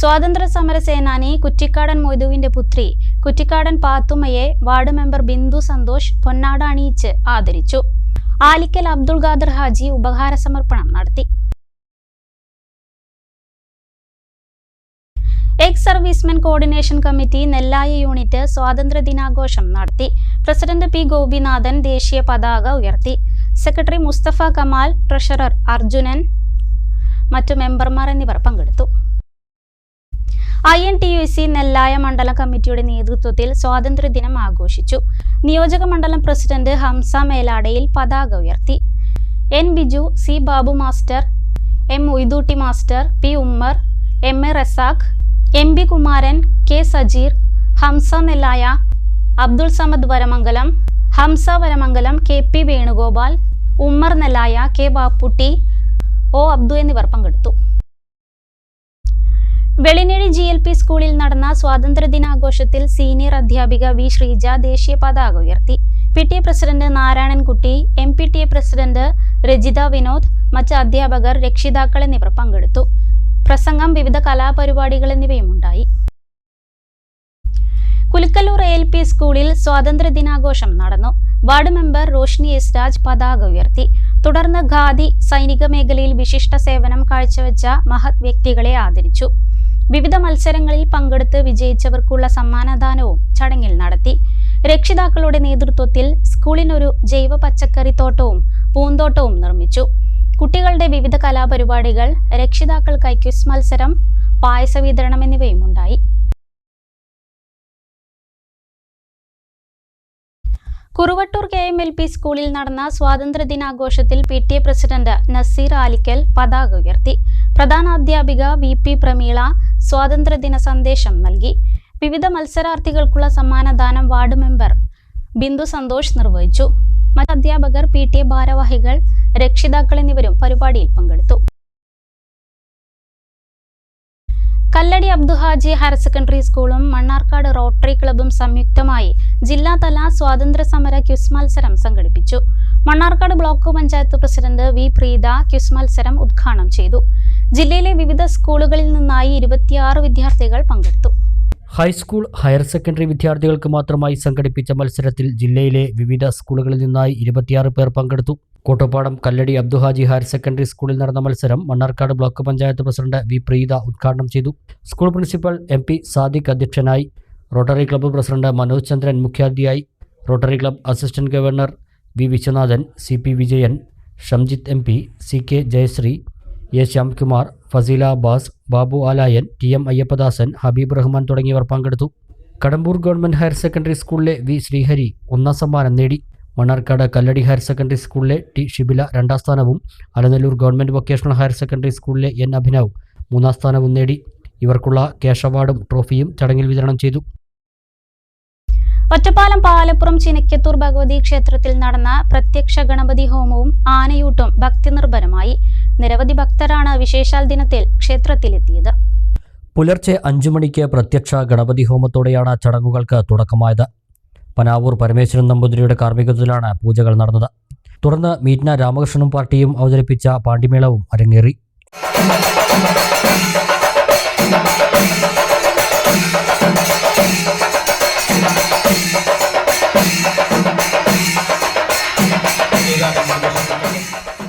സ്വാതന്ത്ര്യ സമര സേനാനി കുറ്റിക്കാടൻ മൊയ്തുവിന്റെ പുത്രി കുറ്റിക്കാടൻ പാത്തുമ്മയെ വാർഡ് മെമ്പർ ബിന്ദു സന്തോഷ് പൊന്നാട അണിയിച്ച് ആദരിച്ചു. ആലിക്കൽ അബ്ദുൾ ഖാദർ ഹാജി ഉപഹാര സമർപ്പണം നടത്തി. Ex servicemen coordination committee Nellaya unit സ്വാതന്ത്ര്യ ദിനാഘോഷം നടത്തി. പ്രസിഡന്റ് P ഗോപിനാഥൻ ദേശീയ പതാക ഉയർത്തി. സെക്രട്ടറി മുസ്തഫ കമാൽ, ട്രഷറർ അർജുനൻ, മറ്റു മെമ്പർമാർ എന്നിവർ പങ്കെടുത്തു. INTUC നെല്ലായ മണ്ഡലം കമ്മിറ്റിയുടെ നേതൃത്വത്തിൽ സ്വാതന്ത്ര്യദിനം ആഘോഷിച്ചു. നിയോജക മണ്ഡലം പ്രസിഡന്റ് ഹംസ മേലാടയിൽ പതാക ഉയർത്തി. N. Biju, C. Babu master, M. Uthootty master, P. Ummer, M. A. Razak, M. B. Kumaran, K. Sajeer, Hamsa Nellaya, Abdul Samad Varamangalam, Hamsa Varamangalam, K. P. Venugopal, Ummer Nellaya, K. Bapputty, O. Abdu എന്നിവർ പങ്കെടുത്തു. വെളിനേഴി GLP സ്കൂളിൽ നടന്ന സ്വാതന്ത്ര്യദിനാഘോഷത്തിൽ സീനിയർ അധ്യാപിക വി. ശ്രീജ ദേശീയ പതാക ഉയർത്തി. PTA president Narayanankutty, MPTA president Rajitha Vinod, മറ്റ് അധ്യാപകർ, രക്ഷിതാക്കൾ എന്നിവർ പങ്കെടുത്തു. പ്രസംഗം, വിവിധ കലാപരിപാടികൾ എന്നിവയുമുണ്ടായി. കുലുക്കല്ലൂർ ALP സ്കൂളിൽ സ്വാതന്ത്ര്യദിനാഘോഷം നടന്നു. Ward member Roshni S Raj പതാക ഉയർത്തി. തുടർന്ന് ഖാദി, സൈനിക മേഖലയിൽ വിശിഷ്ട സേവനം കാഴ്ചവെച്ച മഹത് വ്യക്തികളെ ആദരിച്ചു. വിവിധ മത്സരങ്ങളിൽ പങ്കെടുത്ത് വിജയിച്ചവർക്കുള്ള സമ്മാനദാനവും ചടങ്ങിൽ നടത്തി. രക്ഷിതാക്കളുടെ നേതൃത്വത്തിൽ സ്കൂളിനൊരു ജൈവ പച്ചക്കറിത്തോട്ടവും പൂന്തോട്ടവും നിർമ്മിച്ചു. കുട്ടികളുടെ വിവിധ കലാപരിപാടികൾ, രക്ഷിതാക്കൾക്കായി ക്വിസ് മത്സരം, പായസ വിതരണം എന്നിവയും ഉണ്ടായി. കുറുവട്ടൂർ KMLP സ്കൂളിൽ നടന്ന സ്വാതന്ത്ര്യദിനാഘോഷത്തിൽ PTA പ്രസിഡന്റ് നസീർ ആലിക്കൽ പതാക ഉയർത്തി. പ്രധാനാധ്യാപിക VP പ്രമീള സ്വാതന്ത്ര്യദിന സന്ദേശം നൽകി. വിവിധ മത്സരാർത്ഥികൾക്കുള്ള സമ്മാനദാനം വാർഡ് മെമ്പർ ബിന്ദു സന്തോഷ് നിർവഹിച്ചു. മറ്റ് അധ്യാപകർ, PTA ഭാരവാഹികൾ, രക്ഷിതാക്കൾ എന്നിവരും പരിപാടിയിൽ പങ്കെടുത്തു. കല്ലടി അബ്ദുഹാജി ഹയർ സെക്കൻഡറി സ്കൂളും മണ്ണാർക്കാട് റോട്ടറി ക്ലബ്ബും സംയുക്തമായി ജില്ലാതല സ്വാതന്ത്ര്യ സമര ക്വിസ് മത്സരം സംഘടിപ്പിച്ചു. Mannarkkad block panchayat president V. Preetha quiz മത്സരം ഉദ്ഘാടനം ചെയ്തു. ജില്ലയിലെ വിവിധ സ്കൂളുകളിൽ നിന്നായി 26 വിദ്യാർത്ഥികൾ പങ്കെടുത്തു. ഹൈസ്കൂൾ, ഹയർ സെക്കൻഡറി വിദ്യാർത്ഥികൾക്ക് മാത്രമായി സംഘടിപ്പിച്ച മത്സരത്തിൽ ജില്ലയിലെ വിവിധ സ്കൂളുകളിൽ നിന്നായി 26 പേർ പങ്കെടുത്തു. കോട്ടപ്പാടം കല്ലടി അബ്ദുഹാജി ഹയർ സെക്കൻഡറി സ്കൂളിൽ നടന്ന മത്സരം Mannarkkad block panchayat president V. Preetha ഉദ്ഘാടനം ചെയ്തു. സ്കൂൾ പ്രിൻസിപ്പൽ MP സാദിഖ് അധ്യക്ഷനായി. Rotary club president Manoj Chandran മുഖ്യാതിഥിയായി. Rotary club assistant governor V. Viswanathan, CP Vijayan, Shamjith MP, CK Jayasree, A. Shyamkumar, Faseela Abbas, Babu Alayan, TM Ayyappadasan, Habeeb Rahman തുടങ്ങിയവർ പങ്കെടുത്തു. കടമ്പൂർ ഗവൺമെന്റ് ഹയർ സെക്കൻഡറി സ്കൂളിലെ V. ശ്രീഹരി ഒന്നാം സമ്മാനം നേടി. മണ്ണാർക്കാട് കല്ലടി ഹയർ സെക്കൻഡറി സ്കൂളിലെ T. ഷിബില രണ്ടാം സ്ഥാനവും Alanallur government vocational higher secondary സ്കൂളിലെ N. അഭിനവ് മൂന്നാം സ്ഥാനവും നേടി. ഇവർക്കുള്ള ക്യാഷ് അവാർഡും ട്രോഫിയും ചടങ്ങിൽ വിതരണം ചെയ്തു. ഒറ്റപ്പാലം പാലപ്പുറം ചിനക്കത്തൂർ ഭഗവതി ക്ഷേത്രത്തിൽ നടന്ന പ്രത്യക്ഷ ഗണപതി ഹോമവും ആനയൂട്ടും ഭക്തിനിർഭരമായി. നിരവധി ഭക്തരാണ് വിശേഷാൽ ദിനത്തിൽ ക്ഷേത്രത്തിലെത്തിയത്. പുലർച്ചെ 5 മണിക്ക് പ്രത്യക്ഷ ഗണപതി ഹോമത്തോടെയാണ് ചടങ്ങുകൾക്ക് തുടക്കമായത്. പനാവൂർ പരമേശ്വരൻ നമ്പൂതിരിയുടെ കാർമ്മികത്വത്തിലാണ് പൂജകൾ നടന്നത്. തുടർന്ന് മീറ്റ്ന രാമകൃഷ്ണനും പാർട്ടിയും അവതരിപ്പിച്ച പാണ്ടിമേളവും അരങ്ങേറി.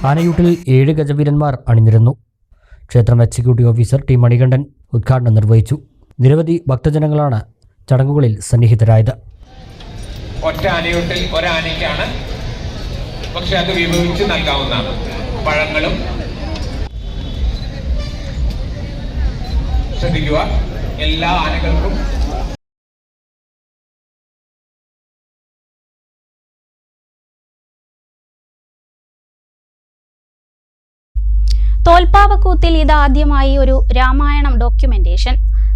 ആനയൂട്ടിൽ 7 ഗജവീരന്മാർ അണിനിരന്നു. ക്ഷേത്രം എക്സിക്യൂട്ടീവ് ഓഫീസർ T. മണികണ്ഠൻ ഉദ്ഘാടനം നിർവഹിച്ചു. നിരവധി ഭക്തജനങ്ങളാണ് ചടങ്ങുകളിൽ സന്നിഹിതരായത്. ഒറ്റ ആനയൂട്ടിൽ ഒരാനയ്ക്കാണ്, പക്ഷെ അത് വിഭജിച്ച് നൽകാവുന്നതാണ്. പഴങ്ങളും ശ്രദ്ധിക്കുക, എല്ലാ ആനകൾക്കും തോൽപ്പാവക്കൂത്തിൽ ഇതാദ്യമായി ഒരു രാമായണം ഡോക്യുമെന്റേഷൻ.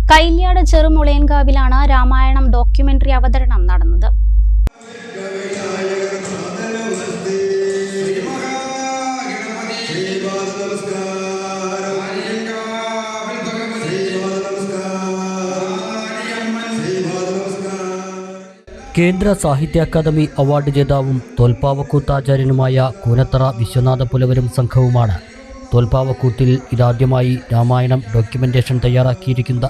കൈല്യാട് ചെറുമുളയൻകാവിലാണ് രാമായണം ഡോക്യുമെന്ററി അവതരണം നടന്നത്. കേന്ദ്ര സാഹിത്യ അക്കാദമി അവാർഡ് ജേതാവും തോൽപ്പാവക്കൂത്താചാര്യനുമായ കൂനത്തറ വിശ്വനാഥ പുലവരും സംഘവുമാണ് തോൽപ്പാവക്കൂത്തിൽ ഇതാദ്യമായി രാമായണം ഡോക്യുമെന്റേഷൻ തയ്യാറാക്കിയിരിക്കുന്നത്.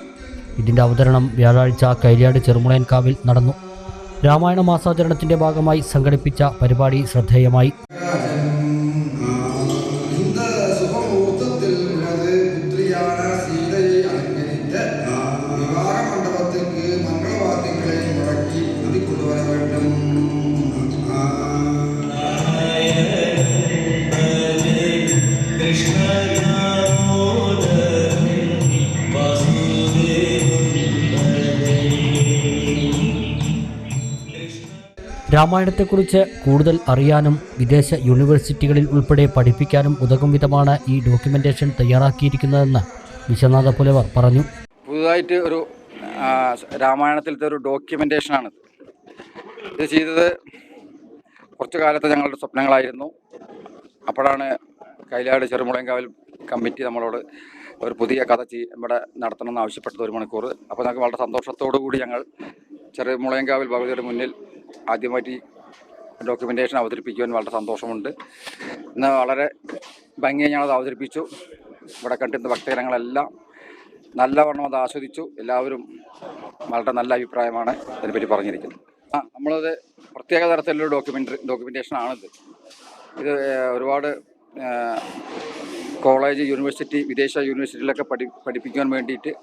ഇതിൻ്റെ അവതരണം വ്യാഴാഴ്ച കൈല്യാട് ചെറുമുളയൻകാവിൽ നടന്നു. രാമായണ മാസാചരണത്തിൻ്റെ ഭാഗമായി സംഘടിപ്പിച്ച പരിപാടി ശ്രദ്ധേയമായി. Krishna രാമായണത്തെക്കുറിച്ച് കൂടുതൽ അറിയാനും വിദേശ യൂണിവേഴ്സിറ്റികളിൽ ഉൾപ്പെടെ പഠിപ്പിക്കാനും ഉതകും വിധമാണ് ഈ ഡോക്യുമെന്റേഷൻ തയ്യാറാക്കിയിരിക്കുന്നതെന്ന് വിശ്വനാഥ പുലവർ പറഞ്ഞു. പുതുതായിട്ട് ഒരു രാമായണത്തിലത്തെ ഒരു ഡോക്യുമെന്റേഷനാണ് ഇത് ചെയ്തത്. കുറച്ചു കാലത്തെ ഞങ്ങളുടെ സ്വപ്നങ്ങളായിരുന്നു. അപ്പോഴാണ് കൈലാട് ചെറുമുളയങ്കാവിൽ കമ്മിറ്റി നമ്മളോട് ഒരു പുതിയ കഥ ഇവിടെ നടത്തണമെന്ന് ആവശ്യപ്പെട്ടത് 1 മണിക്കൂർ. അപ്പോൾ ഞങ്ങൾക്ക് വളരെ സന്തോഷത്തോടു കൂടി ഞങ്ങൾ ചെറുമുളയങ്കാവിൽ ഭഗവതിയുടെ മുന്നിൽ ആദ്യമായിട്ട് ഡോക്യുമെന്റേഷൻ അവതരിപ്പിക്കുവാൻ വളരെ സന്തോഷമുണ്ട്. ഇന്ന് വളരെ ഭംഗിയായി ഞങ്ങളത് അവതരിപ്പിച്ചു. ഇവിടെ കണ്ടിരുന്ന ഭക്തജനങ്ങളെല്ലാം നല്ലവണ്ണം അത് ആസ്വദിച്ചു. എല്ലാവരും വളരെ നല്ല അഭിപ്രായമാണ് ഇതിനെപ്പറ്റി പറഞ്ഞിരിക്കുന്നത്. നമ്മളത് പ്രത്യേക തരത്തിലുള്ള ഡോക്യുമെന്റേഷനാണിത്. ഇത് ഒരുപാട് കോളേജ്, യൂണിവേഴ്സിറ്റി, വിദേശ യൂണിവേഴ്സിറ്റിയിലൊക്കെ പഠിപ്പിക്കാൻ വേണ്ടിയിട്ട്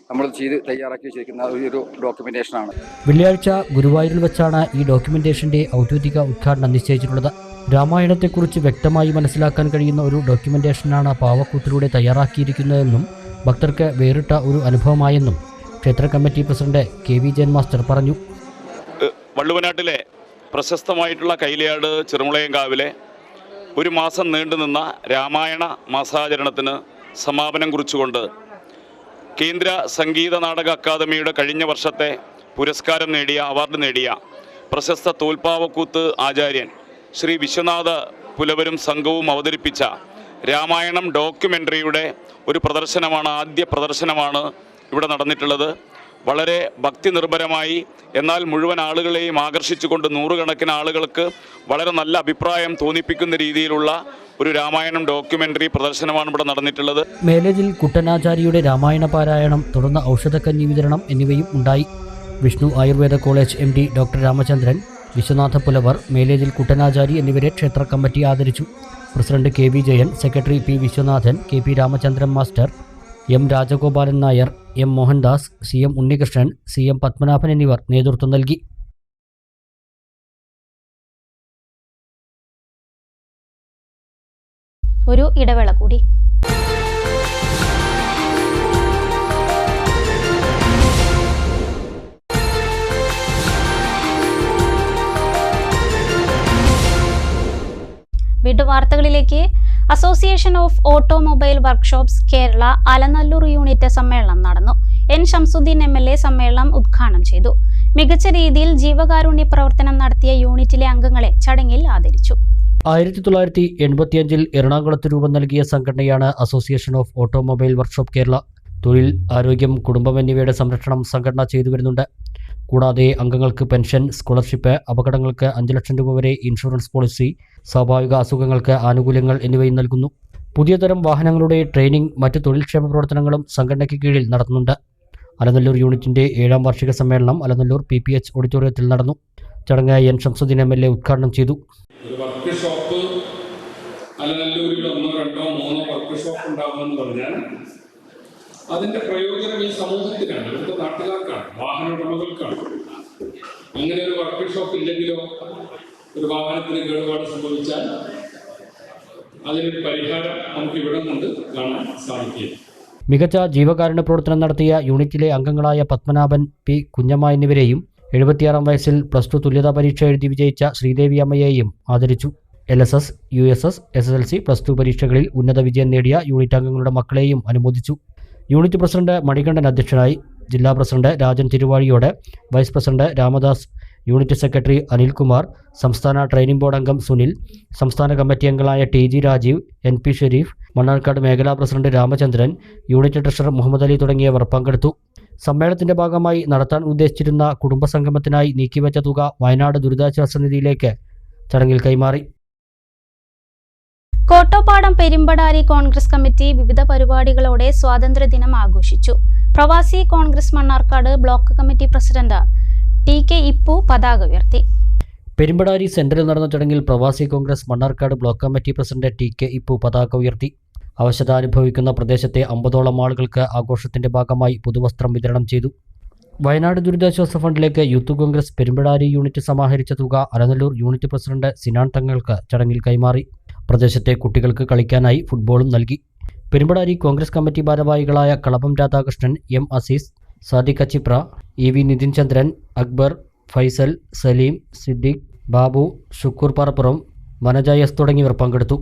നമ്മൾ ചെയ്ത് തയ്യാറാക്കി വെച്ചിരിക്കുന്ന ഒരു ഡോക്യുമെന്റേഷനാണ്. വെള്ളിയാഴ്ച ഗുരുവായൂരിൽ വെച്ചാണ് ഈ ഡോക്യുമെന്റേഷന്റെ ഔദ്യോഗിക ഉദ്ഘാടനം നിശ്ചയിച്ചിട്ടുള്ളത്. രാമായണത്തെക്കുറിച്ച് വ്യക്തമായി മനസ്സിലാക്കാൻ കഴിയുന്ന ഒരു ഡോക്യുമെന്റേഷനാണ് പാവക്കൂത്തിലൂടെ തയ്യാറാക്കിയിരിക്കുന്നതെന്നും ഭക്തർക്ക് വേറിട്ട ഒരു അനുഭവമായെന്നും ക്ഷേത്ര committee president KV Jayan master പറഞ്ഞു. വള്ളുവനാട്ടിലെ പ്രശസ്തമായിട്ടുള്ള കൈലയാട് ചെറുമുളയങ്കാവിലെ 1 മാസം നീണ്ടുനിന്ന രാമായണ മാസാചരണത്തിന് സമാപനം കുറിച്ചുകൊണ്ട് കേന്ദ്ര സംഗീത നാടക അക്കാദമിയുടെ കഴിഞ്ഞ വർഷത്തെ പുരസ്കാരം നേടിയ, അവാർഡ് നേടിയ പ്രശസ്ത തോൽപ്പാവക്കൂത്ത് ആചാര്യൻ ശ്രീ വിശ്വനാഥ പുലവരും സംഘവും അവതരിപ്പിച്ച രാമായണം ഡോക്യുമെൻ്ററിയുടെ ഒരു പ്രദർശനമാണ്, ആദ്യ പ്രദർശനമാണ് ഇവിടെ നടന്നിട്ടുള്ളത്. വളരെ ഭക്തി നിർഭരമായി, എന്നാൽ മുഴുവൻ ആളുകളെയും ആകർഷിച്ചുകൊണ്ട് നൂറുകണക്കിന് ആളുകൾക്ക് വളരെ നല്ല അഭിപ്രായം തോന്നിപ്പിക്കുന്ന രീതിയിലുള്ള ഒരു രാമായണം ഡോക്യുമെൻ്ററി പ്രദർശനമാണ് ഇവിടെ നടന്നിട്ടുള്ളത്. മേലേജിൽ കുട്ടനാചാരിയുടെ രാമായണ പാരായണം, തുടർന്ന് ഔഷധക്കഞ്ഞി വിതരണം എന്നിവയും ഉണ്ടായി. Vishnu Ayurveda college MD doctor Ramachandran, Viswanatha Pulavar, മേലേജിൽ കുട്ടനാചാരി എന്നിവരെ ക്ഷേത്ര കമ്മിറ്റി ആദരിച്ചു. President KV Jayan, secretary P Viswanathan, KP Ramachandran master, M Rajagopalan Nair, M Mohandas, CM Unnikrishnan, CM Padmanabhan എന്നിവർ നേതൃത്വം നൽകി. ഒരു ഇടവേള കൂടി. വാർത്തകളിലേക്ക്. Association of automobile workshops Kerala Alanallur unit സമ്മേളനം നടന്നു. N ഷംസുദ്ദീൻ MLA സമ്മേളനം ഉദ്ഘാടനം ചെയ്തു. മികച്ച രീതിയിൽ ജീവകാരുണ്യ പ്രവർത്തനം നടത്തിയ യൂണിറ്റിലെ അംഗങ്ങളെ ചടങ്ങിൽ ആദരിച്ചു. 1985 എറണാകുളത്ത് രൂപം നൽകിയ സംഘടനയാണ് association of automobile workshop Kerala. തൊഴിൽ, ആരോഗ്യം, കുടുംബം എന്നിവയുടെ സംരക്ഷണം സംഘടന ചെയ്തു വരുന്നുണ്ട്. കൂടാതെ അംഗങ്ങൾക്ക് പെൻഷൻ, സ്കോളർഷിപ്പ്, അപകടങ്ങൾക്ക് 5 ലക്ഷം രൂപ വരെ ഇൻഷുറൻസ് പോളിസി, സ്വാഭാവിക അസുഖങ്ങൾക്ക് ആനുകൂല്യങ്ങൾ എന്നിവയും നൽകുന്നു. പുതിയ തരം വാഹനങ്ങളുടെ ട്രെയിനിങ്, മറ്റ് തൊഴിൽക്ഷേമ പ്രവർത്തനങ്ങളും സംഘടനയ്ക്ക് കീഴിൽ നടത്തുന്നുണ്ട്. അലനല്ലൂർ യൂണിറ്റിന്റെ 7ാം വാർഷിക സമ്മേളനം അലനല്ലൂർ PPH ഓഡിറ്റോറിയത്തിൽ നടന്നു. ചടങ്ങ് N ഷംസുദ്ദീൻ MLA ഉദ്ഘാടനം ചെയ്തു. ഒരു വർക്ക് ഷോപ്പ് അലനല്ലൂരിൽ 1, 2, 3 വർക്ക് ഷോപ്പ് ഉണ്ടാകുമെന്ന് പറഞ്ഞാൽ അതിന്റെ പ്രയോജനം ഈ സമൂഹത്തിനാണ്, ഇവിടുത്തെ നാട്ടുകാർക്കാണ്, വാഹന ഉടമകൾക്കാണ്. അങ്ങനെ ഒരു വർക്ക് ഷോപ്പ് ഇല്ലെങ്കിലോ ഒരു വാഹനത്തിന് കേടുപാട് സംഭവിച്ചാൽ അതിനൊരു പരിഹാരം നമുക്ക് ഇവിടെ കൊണ്ട് കാണാൻ സാധിക്കും. മികച്ച ജീവകാരുണ്യ പ്രവർത്തനം നടത്തിയ യൂണിറ്റിലെ അംഗങ്ങളായ പത്മനാഭൻ, P കുഞ്ഞമ്മ എന്നിവരെയും 76ാം വയസ്സിൽ +2 തുല്യതാ പരീക്ഷ എഴുതി വിജയിച്ച ശ്രീദേവി അമ്മയെയും ആദരിച്ചു. LSS, USS, SSLC, +2 പരീക്ഷകളിൽ ഉന്നത വിജയം നേടിയ യൂണിറ്റ് അംഗങ്ങളുടെ മക്കളെയും അനുമോദിച്ചു. യൂണിറ്റ് പ്രസിഡന്റ് മണികണ്ഠൻ അധ്യക്ഷനായി. ജില്ലാ president Rajan Thiruvazhiyode, vice president Ramadas, unit secretary Anilkumar, സംസ്ഥാന ട്രെയിനിംഗ് ബോർഡ് അംഗം സുനിൽ, സംസ്ഥാന കമ്മിറ്റി അംഗങ്ങളായ TG രാജീവ്, NP ഷെരീഫ്, മണ്ണാർക്കാട് മേഖലാ president Ramachandran, unit treasurer Muhammad Ali തുടങ്ങിയവർ പങ്കെടുത്തു. സമ്മേളനത്തിന്റെ ഭാഗമായി നടത്താൻ ഉദ്ദേശിച്ചിരുന്ന കുടുംബസംഗമത്തിനായി നീക്കിവെച്ച തുക വയനാട് ദുരിതാശ്വാസ നിധിയിലേക്ക് ചടങ്ങിൽ കൈമാറി. കോട്ടോപ്പാടം പെരുമ്പടാരി കോൺഗ്രസ് കമ്മിറ്റി വിവിധ പരിപാടികളോടെ സ്വാതന്ത്ര്യദിനം ആഘോഷിച്ചു. പ്രവാസി Congress Mannarkkad block committee president TK Ippu പതാക ഉയർത്തി. പെരുമ്പടാരി സെന്ററിൽ നടന്ന ചടങ്ങിൽ പ്രവാസി Congress Mannarkkad block committee president TK Ippu പതാക ഉയർത്തി. അവശത അനുഭവിക്കുന്ന പ്രദേശത്തെ 50ഓളം ആളുകൾക്ക് ആഘോഷത്തിന്റെ ഭാഗമായി പുതുവസ്ത്രം വിതരണം ചെയ്തു. വയനാട് ദുരിതാശ്വാസ ഫണ്ടിലേക്ക് യൂത്ത് കോൺഗ്രസ് പെരുമ്പടാരി യൂണിറ്റ് സമാഹരിച്ച തുക അലനല്ലൂർ യൂണിറ്റ് പ്രസിഡന്റ് സിനാൻ തങ്ങൾക്ക് ചടങ്ങിൽ കൈമാറി. പ്രദേശത്തെ കുട്ടികൾക്ക് കളിക്കാനായി ഫുട്ബോളും നൽകി. പെരുമ്പടാരി കോൺഗ്രസ് കമ്മിറ്റി ഭാരവാഹികളായ കളഭം രാധാകൃഷ്ണൻ, M അസീസ്, സാദിഖ് അച്ചിപ്ര, EV നിതിൻ ചന്ദ്രൻ, അക്ബർ, ഫൈസൽ, സലീം, സിദ്ദീഖ്, ബാബു, ഷുക്കൂർ പാറപ്പുറം, മനജ എസ് തുടങ്ങിയവർ പങ്കെടുത്തു.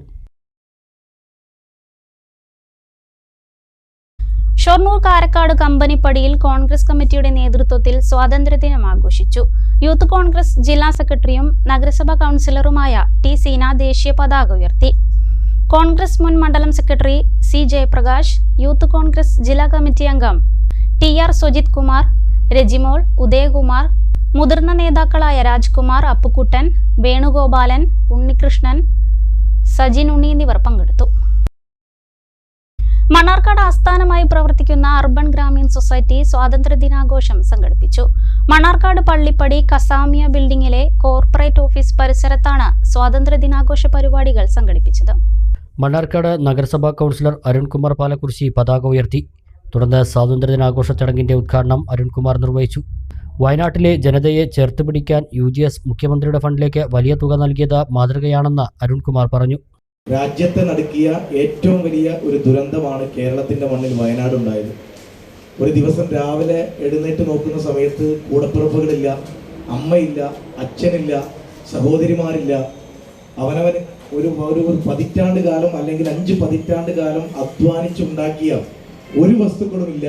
ഷൊർണൂർ കാരക്കാട് കമ്പനിപ്പടിയിൽ കോൺഗ്രസ് കമ്മിറ്റിയുടെ നേതൃത്വത്തിൽ സ്വാതന്ത്ര്യദിനം ആഘോഷിച്ചു. യൂത്ത് കോൺഗ്രസ് ജില്ലാ സെക്രട്ടറിയും നഗരസഭാ കൗൺസിലറുമായ ടി സീന ദേശീയ പതാക ഉയർത്തി. കോൺഗ്രസ് മുൻ മണ്ഡലം secretary C Jayaprakash, youth Congress ജില്ലാ കമ്മിറ്റി അംഗം ടി ആർ സുജിത് കുമാർ, രജിമോൾ, ഉദയകുമാർ, മുതിർന്ന നേതാക്കളായ രാജ്കുമാർ, അപ്പുക്കുട്ടൻ, വേണുഗോപാലൻ, ഉണ്ണികൃഷ്ണൻ, സജിൻ ഉണ്ണി എന്നിവർ പങ്കെടുത്തു. മണ്ണാർക്കാട് ആസ്ഥാനമായി പ്രവർത്തിക്കുന്ന അർബൻ ഗ്രാമീൺ സൊസൈറ്റി സ്വാതന്ത്ര്യദിനാഘോഷം സംഘടിപ്പിച്ചു. മണ്ണാർക്കാട് പള്ളിപ്പടി കസാമിയ ബിൽഡിംഗിലെ കോർപ്പറേറ്റ് ഓഫീസ് പരിസരത്താണ് സ്വാതന്ത്ര്യദിനാഘോഷ പരിപാടികൾ സംഘടിപ്പിച്ചത്. മണ്ണാർക്കാട് നഗരസഭാ കൗൺസിലർ അരുൺകുമാർ പാലക്കുറിശി പതാക ഉയർത്തി. തുടർന്ന് സ്വാതന്ത്ര്യദിനാഘോഷ ചടങ്ങിന്റെ ഉദ്ഘാടനം അരുൺകുമാർ നിർവഹിച്ചു. വയനാട്ടിലെ ജനതയെ ചേർത്തുപിടിക്കാൻ UGS മുഖ്യമന്ത്രിയുടെ ഫണ്ടിലേക്ക് വലിയ തുക നൽകിയത് മാതൃകയാണെന്ന് അരുൺകുമാർ പറഞ്ഞു. രാജ്യത്തെ നടുക്കിയ ഏറ്റവും വലിയ ഒരു ദുരന്തമാണ് കേരളത്തിൻ്റെ മണ്ണിൽ വയനാടുണ്ടായത്. ഒരു ദിവസം രാവിലെ എഴുന്നേറ്റ് നോക്കുന്ന സമയത്ത് കൂടപ്പിറപ്പുകളില്ല, അമ്മയില്ല, അച്ഛനില്ല, സഹോദരിമാരില്ല. അവനവൻ ഒരു പതിറ്റാണ്ട് കാലം അല്ലെങ്കിൽ 5 പതിറ്റാണ്ട് കാലം അധ്വാനിച്ചുണ്ടാക്കിയ ഒരു വസ്തുക്കളുമില്ല,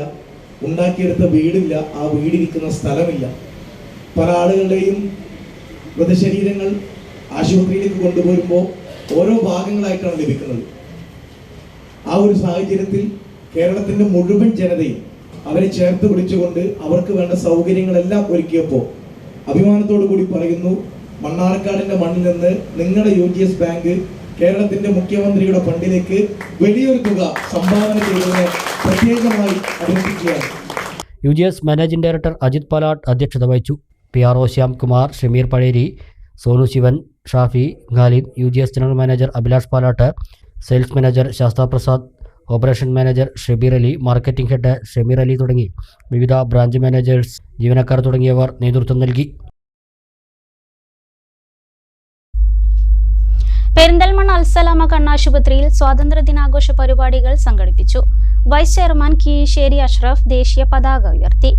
ഉണ്ടാക്കിയെടുത്ത വീടില്ല, ആ വീടിരിക്കുന്ന സ്ഥലമില്ല. പല ആളുകളുടെയും മൃതശരീരങ്ങൾ ആശുപത്രിയിലേക്ക് കൊണ്ടുപോരുമ്പോൾ ഓരോ ഭാഗങ്ങളായിട്ടാണ് ലഭിക്കുന്നത്. ആ ഒരു സാഹചര്യത്തിൽ കേരളത്തിൻ്റെ മുഴുവൻ ജനതയും അവരെ ചേർത്ത് പിടിച്ചുകൊണ്ട് അവർക്ക് വേണ്ട സൗകര്യങ്ങളെല്ലാം ഒരുക്കിയപ്പോൾ അഭിമാനത്തോടു കൂടി പറയുന്നു, മണ്ണാർക്കാടിൻ്റെ മണ്ണിൽ നിന്ന് നിങ്ങളുടെ UGS ബാങ്ക് കേരളത്തിൻ്റെ മുഖ്യമന്ത്രിയുടെ ഫണ്ടിലേക്ക് വലിയൊരു തുക സംഭാവന ചെയ്തതിനെ പ്രത്യേകമായി അഭിനന്ദിക്കുകയാണ്. UGS managing director Ajith Palatt അധ്യക്ഷത വഹിച്ചു. PRO Shyamkumar, Shameer Pazheri, Sonu Shivan, Shafi, Khalid, UGS general manager Abhilash Palatt, sales manager Sastha Prasad, operation manager Shabeer Ali, marketing head Shameer Ali തുടങ്ങി വിവിധ ബ്രാഞ്ച് മാനേജേഴ്സ്, ജീവനക്കാർ തുടങ്ങിയവർ നേതൃത്വം നൽകി. പെരിന്തൽമണ്ണ അൽസലാമ കണ്ണാശുപത്രിയിൽ സ്വാതന്ത്ര്യദിനാഘോഷ പരിപാടികൾ സംഘടിപ്പിച്ചു. വൈസ് ചെയർമാൻ കീഴ്ശ്ശേരി അഷ്റഫ് ദേശീയ പതാക ഉയർത്തി.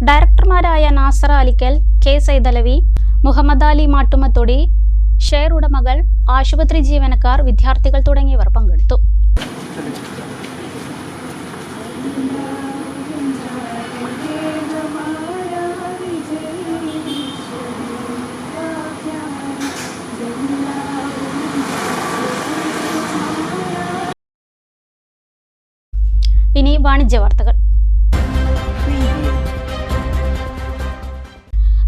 ഡയറക്ടർമാരായ നാസർ അലിക്കൽ, K സൈദലവി, മുഹമ്മദ് അലി മാട്ടുമത്തൊടി, ഷെയർ ഉടമകൾ, ആശുപത്രി ജീവനക്കാർ, വിദ്യാർത്ഥികൾ തുടങ്ങിയവർ പങ്കെടുത്തു. ഇനി വാണിജ്യ വാർത്തകൾ.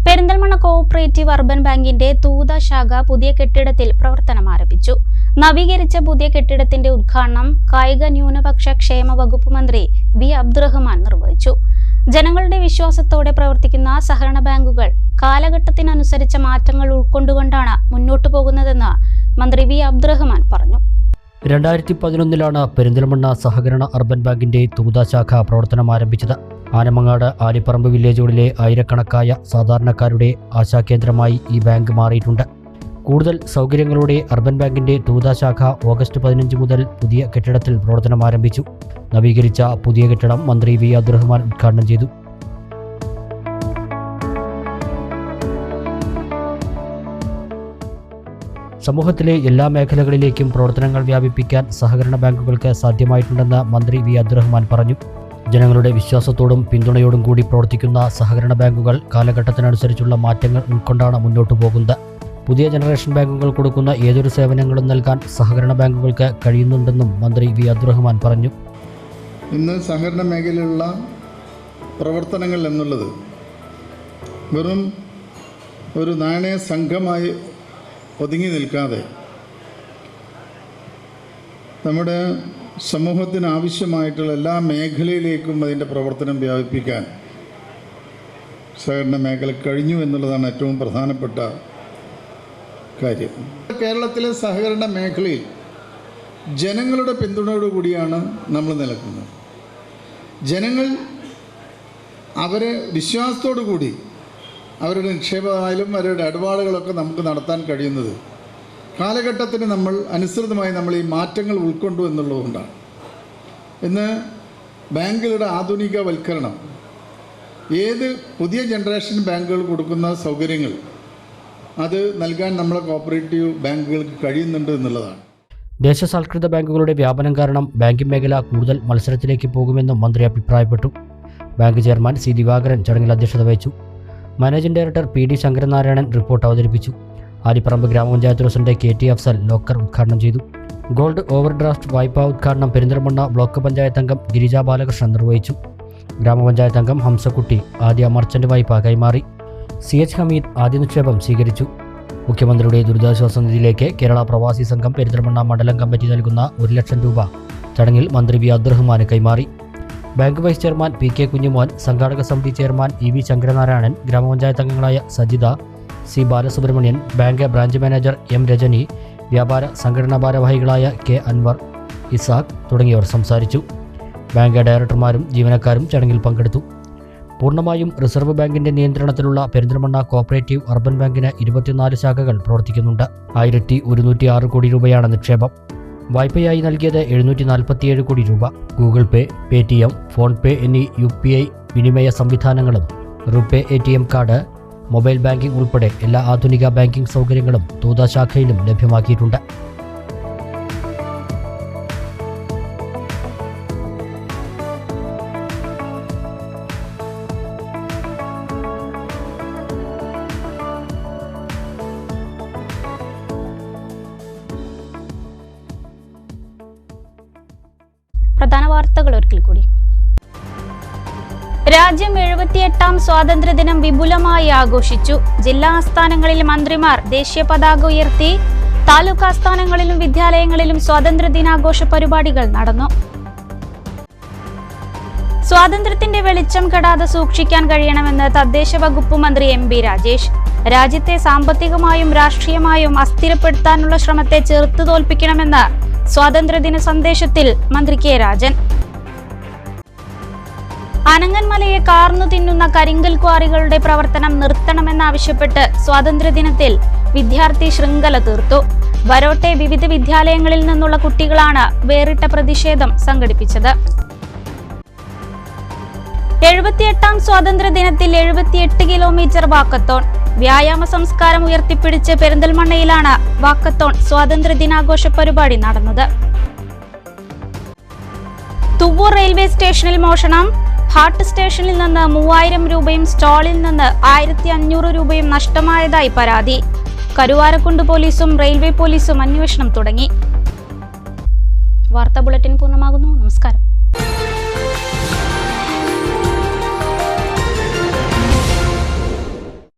പെരിന്തൽമണ്ണ കോഓപ്പറേറ്റീവ് അർബൻ ബാങ്കിന്റെ തൂത ശാഖ പുതിയ കെട്ടിടത്തിൽ പ്രവർത്തനം ആരംഭിച്ചു. നവീകരിച്ച പുതിയ കെട്ടിടത്തിന്റെ ഉദ്ഘാടനം കായിക ന്യൂനപക്ഷ ക്ഷേമ വകുപ്പ് മന്ത്രി V അബ്ദുറഹ്മാൻ നിർവഹിച്ചു. ജനങ്ങളുടെ വിശ്വാസത്തോടെ പ്രവർത്തിക്കുന്ന സഹകരണ ബാങ്കുകൾ കാലഘട്ടത്തിനനുസരിച്ച മാറ്റങ്ങൾ ഉൾക്കൊണ്ടുകൊണ്ടാണ് മുന്നോട്ടു പോകുന്നതെന്ന് മന്ത്രി V അബ്ദുറഹ്മാൻ പറഞ്ഞു. 2011 പെരിന്തൽമണ്ണ സഹകരണ അർബൻ ബാങ്കിന്റെ തൂത ശാഖ പ്രവർത്തനം ആരംഭിച്ചത്. ആനമങ്ങാട് ആലിപ്പറമ്പ് വില്ലേജുകളിലെ ആയിരക്കണക്കായ സാധാരണക്കാരുടെ ആശാകേന്ദ്രമായി ഈ ബാങ്ക് മാറിയിട്ടുണ്ട്. കൂടുതൽ സൗകര്യങ്ങളോടെ അർബൻ ബാങ്കിന്റെ തൂത ശാഖ ഓഗസ്റ്റ് 15 മുതൽ പുതിയ കെട്ടിടത്തിൽ പ്രവർത്തനം ആരംഭിച്ചു. നവീകരിച്ച പുതിയ കെട്ടിടം മന്ത്രി V അബ്ദുറഹ്മാൻ ഉദ്ഘാടനം ചെയ്തു. സമൂഹത്തിലെ എല്ലാ മേഖലകളിലേക്കും പ്രവർത്തനങ്ങൾ വ്യാപിപ്പിക്കാൻ സഹകരണ ബാങ്കുകൾക്ക് സാധ്യമായിട്ടുണ്ടെന്ന് മന്ത്രി V അബ്ദുറഹ്മാൻ പറഞ്ഞു. ജനങ്ങളുടെ വിശ്വാസത്തോടും പിന്തുണയോടും കൂടി പ്രവർത്തിക്കുന്ന സഹകരണ ബാങ്കുകൾ കാലഘട്ടത്തിനനുസരിച്ചുള്ള മാറ്റങ്ങൾ ഉൾക്കൊണ്ടാണ് മുന്നോട്ടു പോകുന്നത്. പുതിയ ജനറേഷൻ ബാങ്കുകൾ കൊടുക്കുന്ന ഏതൊരു സേവനങ്ങളും നൽകാൻ സഹകരണ ബാങ്കുകൾക്ക് കഴിയുന്നുണ്ടെന്നും മന്ത്രി V അബ്ദുറഹ്മാൻ പറഞ്ഞു. ഇന്ന് സഹകരണ മേഖലയിലുള്ള പ്രവർത്തനങ്ങൾ എന്നുള്ളത് വെറും ഒരു നാണയ സംഘമായി ഒതുങ്ങി നിൽക്കാതെ നമ്മുടെ സമൂഹത്തിന് ആവശ്യമായിട്ടുള്ള എല്ലാ മേഖലയിലേക്കും അതിൻ്റെ പ്രവർത്തനം വ്യാപിപ്പിക്കാൻ സഹകരണ മേഖല കഴിഞ്ഞു എന്നുള്ളതാണ് ഏറ്റവും പ്രധാനപ്പെട്ട കാര്യം. കേരളത്തിലെ സഹകരണ മേഖലയിൽ ജനങ്ങളുടെ പിന്തുണയോടുകൂടിയാണ് നമ്മൾ നിൽക്കുന്നത്. ജനങ്ങൾ അവരെ വിശ്വാസത്തോടു കൂടി അവരുടെ നിക്ഷേപമായാലും അവരുടെ ഇടപാടുകളൊക്കെ നമുക്ക് നടത്താൻ കഴിയുന്നത് കാലഘട്ടത്തിന് അനുസൃതമായി നമ്മൾ ഈ മാറ്റങ്ങൾ ഉൾക്കൊണ്ടു എന്നുള്ളതുകൊണ്ടാണ്. ഇന്ന് ബാങ്കുകളുടെ ആധുനികവൽക്കരണം ഏത് പുതിയ ജനറേഷൻ ബാങ്കുകൾ കൊടുക്കുന്ന സൗകര്യങ്ങൾ അത് നൽകാൻ നമ്മളെ കോപ്പറേറ്റീവ് ബാങ്കുകൾക്ക് കഴിയുന്നുണ്ട് എന്നുള്ളതാണ്. ദേശസാൽകൃത ബാങ്കുകളുടെ വ്യാപനം കാരണം ബാങ്കിംഗ് മേഖല കൂടുതൽ മത്സരത്തിലേക്ക് പോകുമെന്നും മന്ത്രി അഭിപ്രായപ്പെട്ടു. ബാങ്ക് ചെയർമാൻ സി ദിവാകരൻ ചടങ്ങിൽ അധ്യക്ഷത വഹിച്ചു. Managing director P D Sankaranarayanan report അവതരിപ്പിച്ചു. Alipparamba grama panchayat president K T Afsal locker ഉദ്ഘാടനം ചെയ്തു. ഗോൾഡ് ഓവർഡ്രാഫ്റ്റ് വായ്പാ ഉദ്ഘാടനം പെരിന്തൽമണ്ണ ബ്ലോക്ക് പഞ്ചായത്ത് അംഗം ഗിരിജ ബാലകൃഷ്ണൻ നിർവഹിച്ചു. ഗ്രാമപഞ്ചായത്ത് അംഗം ഹംസക്കുട്ടി ആദ്യ മർച്ചന്റ് വായ്പ കൈമാറി. സി എച്ച് ഹമീദ് ആദ്യ നിക്ഷേപം സ്വീകരിച്ചു. മുഖ്യമന്ത്രിയുടെ ദുരിതാശ്വാസ നിധിയിലേക്ക് കേരള പ്രവാസി സംഘം പെരിന്തൽമണ്ണ മണ്ഡലം കമ്മിറ്റി നൽകുന്ന 1 ലക്ഷം രൂപ ചടങ്ങിൽ മന്ത്രി വി അബ്ദുറഹ്മാന് കൈമാറി. Bank vice chairman P K Kunjumon, സംഘാടക സമിതി chairman E V Sankaranarayanan, grama panchayat അംഗങ്ങളായ Sajitha, C Balasubramanian, bank branch manager M Rajani, വ്യാപാര സംഘടനാ ഭാരവാഹികളായ കെ അൻവർ, ഇസാഖ് തുടങ്ങിയവർ സംസാരിച്ചു. ബാങ്ക് ഡയറക്ടർമാരും ജീവനക്കാരും ചടങ്ങിൽ പങ്കെടുത്തു. പൂർണ്ണമായും റിസർവ് ബാങ്കിന്റെ നിയന്ത്രണത്തിലുള്ള പെരിന്തൽമണ്ണ കോഓപ്പറേറ്റീവ് അർബൻ ബാങ്കിന് 24 ശാഖകൾ പ്രവർത്തിക്കുന്നുണ്ട്. 1106 കോടി രൂപയാണ് നിക്ഷേപം. വായ്പയായി നൽകിയത് 747 കോടി രൂപ. ഗൂഗിൾ പേ, പേടിഎം, ഫോൺ പേ എന്നീ UPI വിനിമയ സംവിധാനങ്ങളും RuPay ATM card, mobile banking ഉൾപ്പെടെ എല്ലാ ആധുനിക ബാങ്കിംഗ് സൗകര്യങ്ങളും തൂത ശാഖയിലും ലഭ്യമാക്കിയിട്ടുണ്ട്. പ്രധാന വാർത്തകൾ ഒരിക്കൽ കൂടി. രാജ്യം 78ാം സ്വാതന്ത്ര്യദിനം വിപുലമായി ആഘോഷിച്ചു. ജില്ലാ ആസ്ഥാനങ്ങളിൽ മന്ത്രിമാർ ദേശീയ പതാക ഉയർത്തി. താലൂക്ക് ആസ്ഥാനങ്ങളിലും വിദ്യാലയങ്ങളിലും സ്വാതന്ത്ര്യദിനാഘോഷ പരിപാടികൾ നടന്നു. സ്വാതന്ത്ര്യത്തിന്റെ വെളിച്ചം കെടാതെ സൂക്ഷിക്കാൻ കഴിയണമെന്ന് തദ്ദേശ വകുപ്പ് മന്ത്രി MB രാജേഷ്. രാജ്യത്തെ സാമ്പത്തികമായും രാഷ്ട്രീയമായും അസ്ഥിരപ്പെടുത്താനുള്ള ശ്രമത്തെ ചെറുത്തു തോൽപ്പിക്കണമെന്ന് സ്വാതന്ത്ര്യദിന സന്ദേശത്തിൽ മന്ത്രി കെ രാജൻ. അനങ്ങന്മലയെ കാർന്നു തിന്നുന്ന കരിങ്കൽ ക്വാറികളുടെ പ്രവർത്തനം നിർത്തണമെന്നാവശ്യപ്പെട്ട് സ്വാതന്ത്ര്യദിനത്തിൽ വിദ്യാർത്ഥി ശൃംഖല തീർത്തു. വരോട്ടെ വിവിധ വിദ്യാലയങ്ങളിൽ നിന്നുള്ള കുട്ടികളാണ് വേറിട്ട പ്രതിഷേധം സംഘടിപ്പിച്ചത്. 78ാം സ്വാതന്ത്ര്യദിനത്തിൽ 78 കിലോമീറ്റർ വാക്കത്തോൺ. വ്യായാമ സംസ്കാരം ഉയർത്തിപ്പിടിച്ച് പെരിന്തൽമണ്ണയിലാണ് വാക്കത്തോൺ സ്വാതന്ത്ര്യദിനാഘോഷ പരിപാടി നടന്നത്. തുവ്വൂർ റെയിൽവേ സ്റ്റേഷനിൽ മോഷണം. ഹാർട്ട് സ്റ്റേഷനിൽ നിന്ന് 3000 രൂപയും സ്റ്റാളിൽ നിന്ന് 1500 രൂപയും നഷ്ടമായതായി പരാതി. കരുവാരക്കുണ്ട് പോലീസും റെയിൽവേ പോലീസും അന്വേഷണം തുടങ്ങി. വാർത്താ ബുള്ളറ്റിൻ പൂർണ്ണമാകുന്നു. നമസ്കാരം.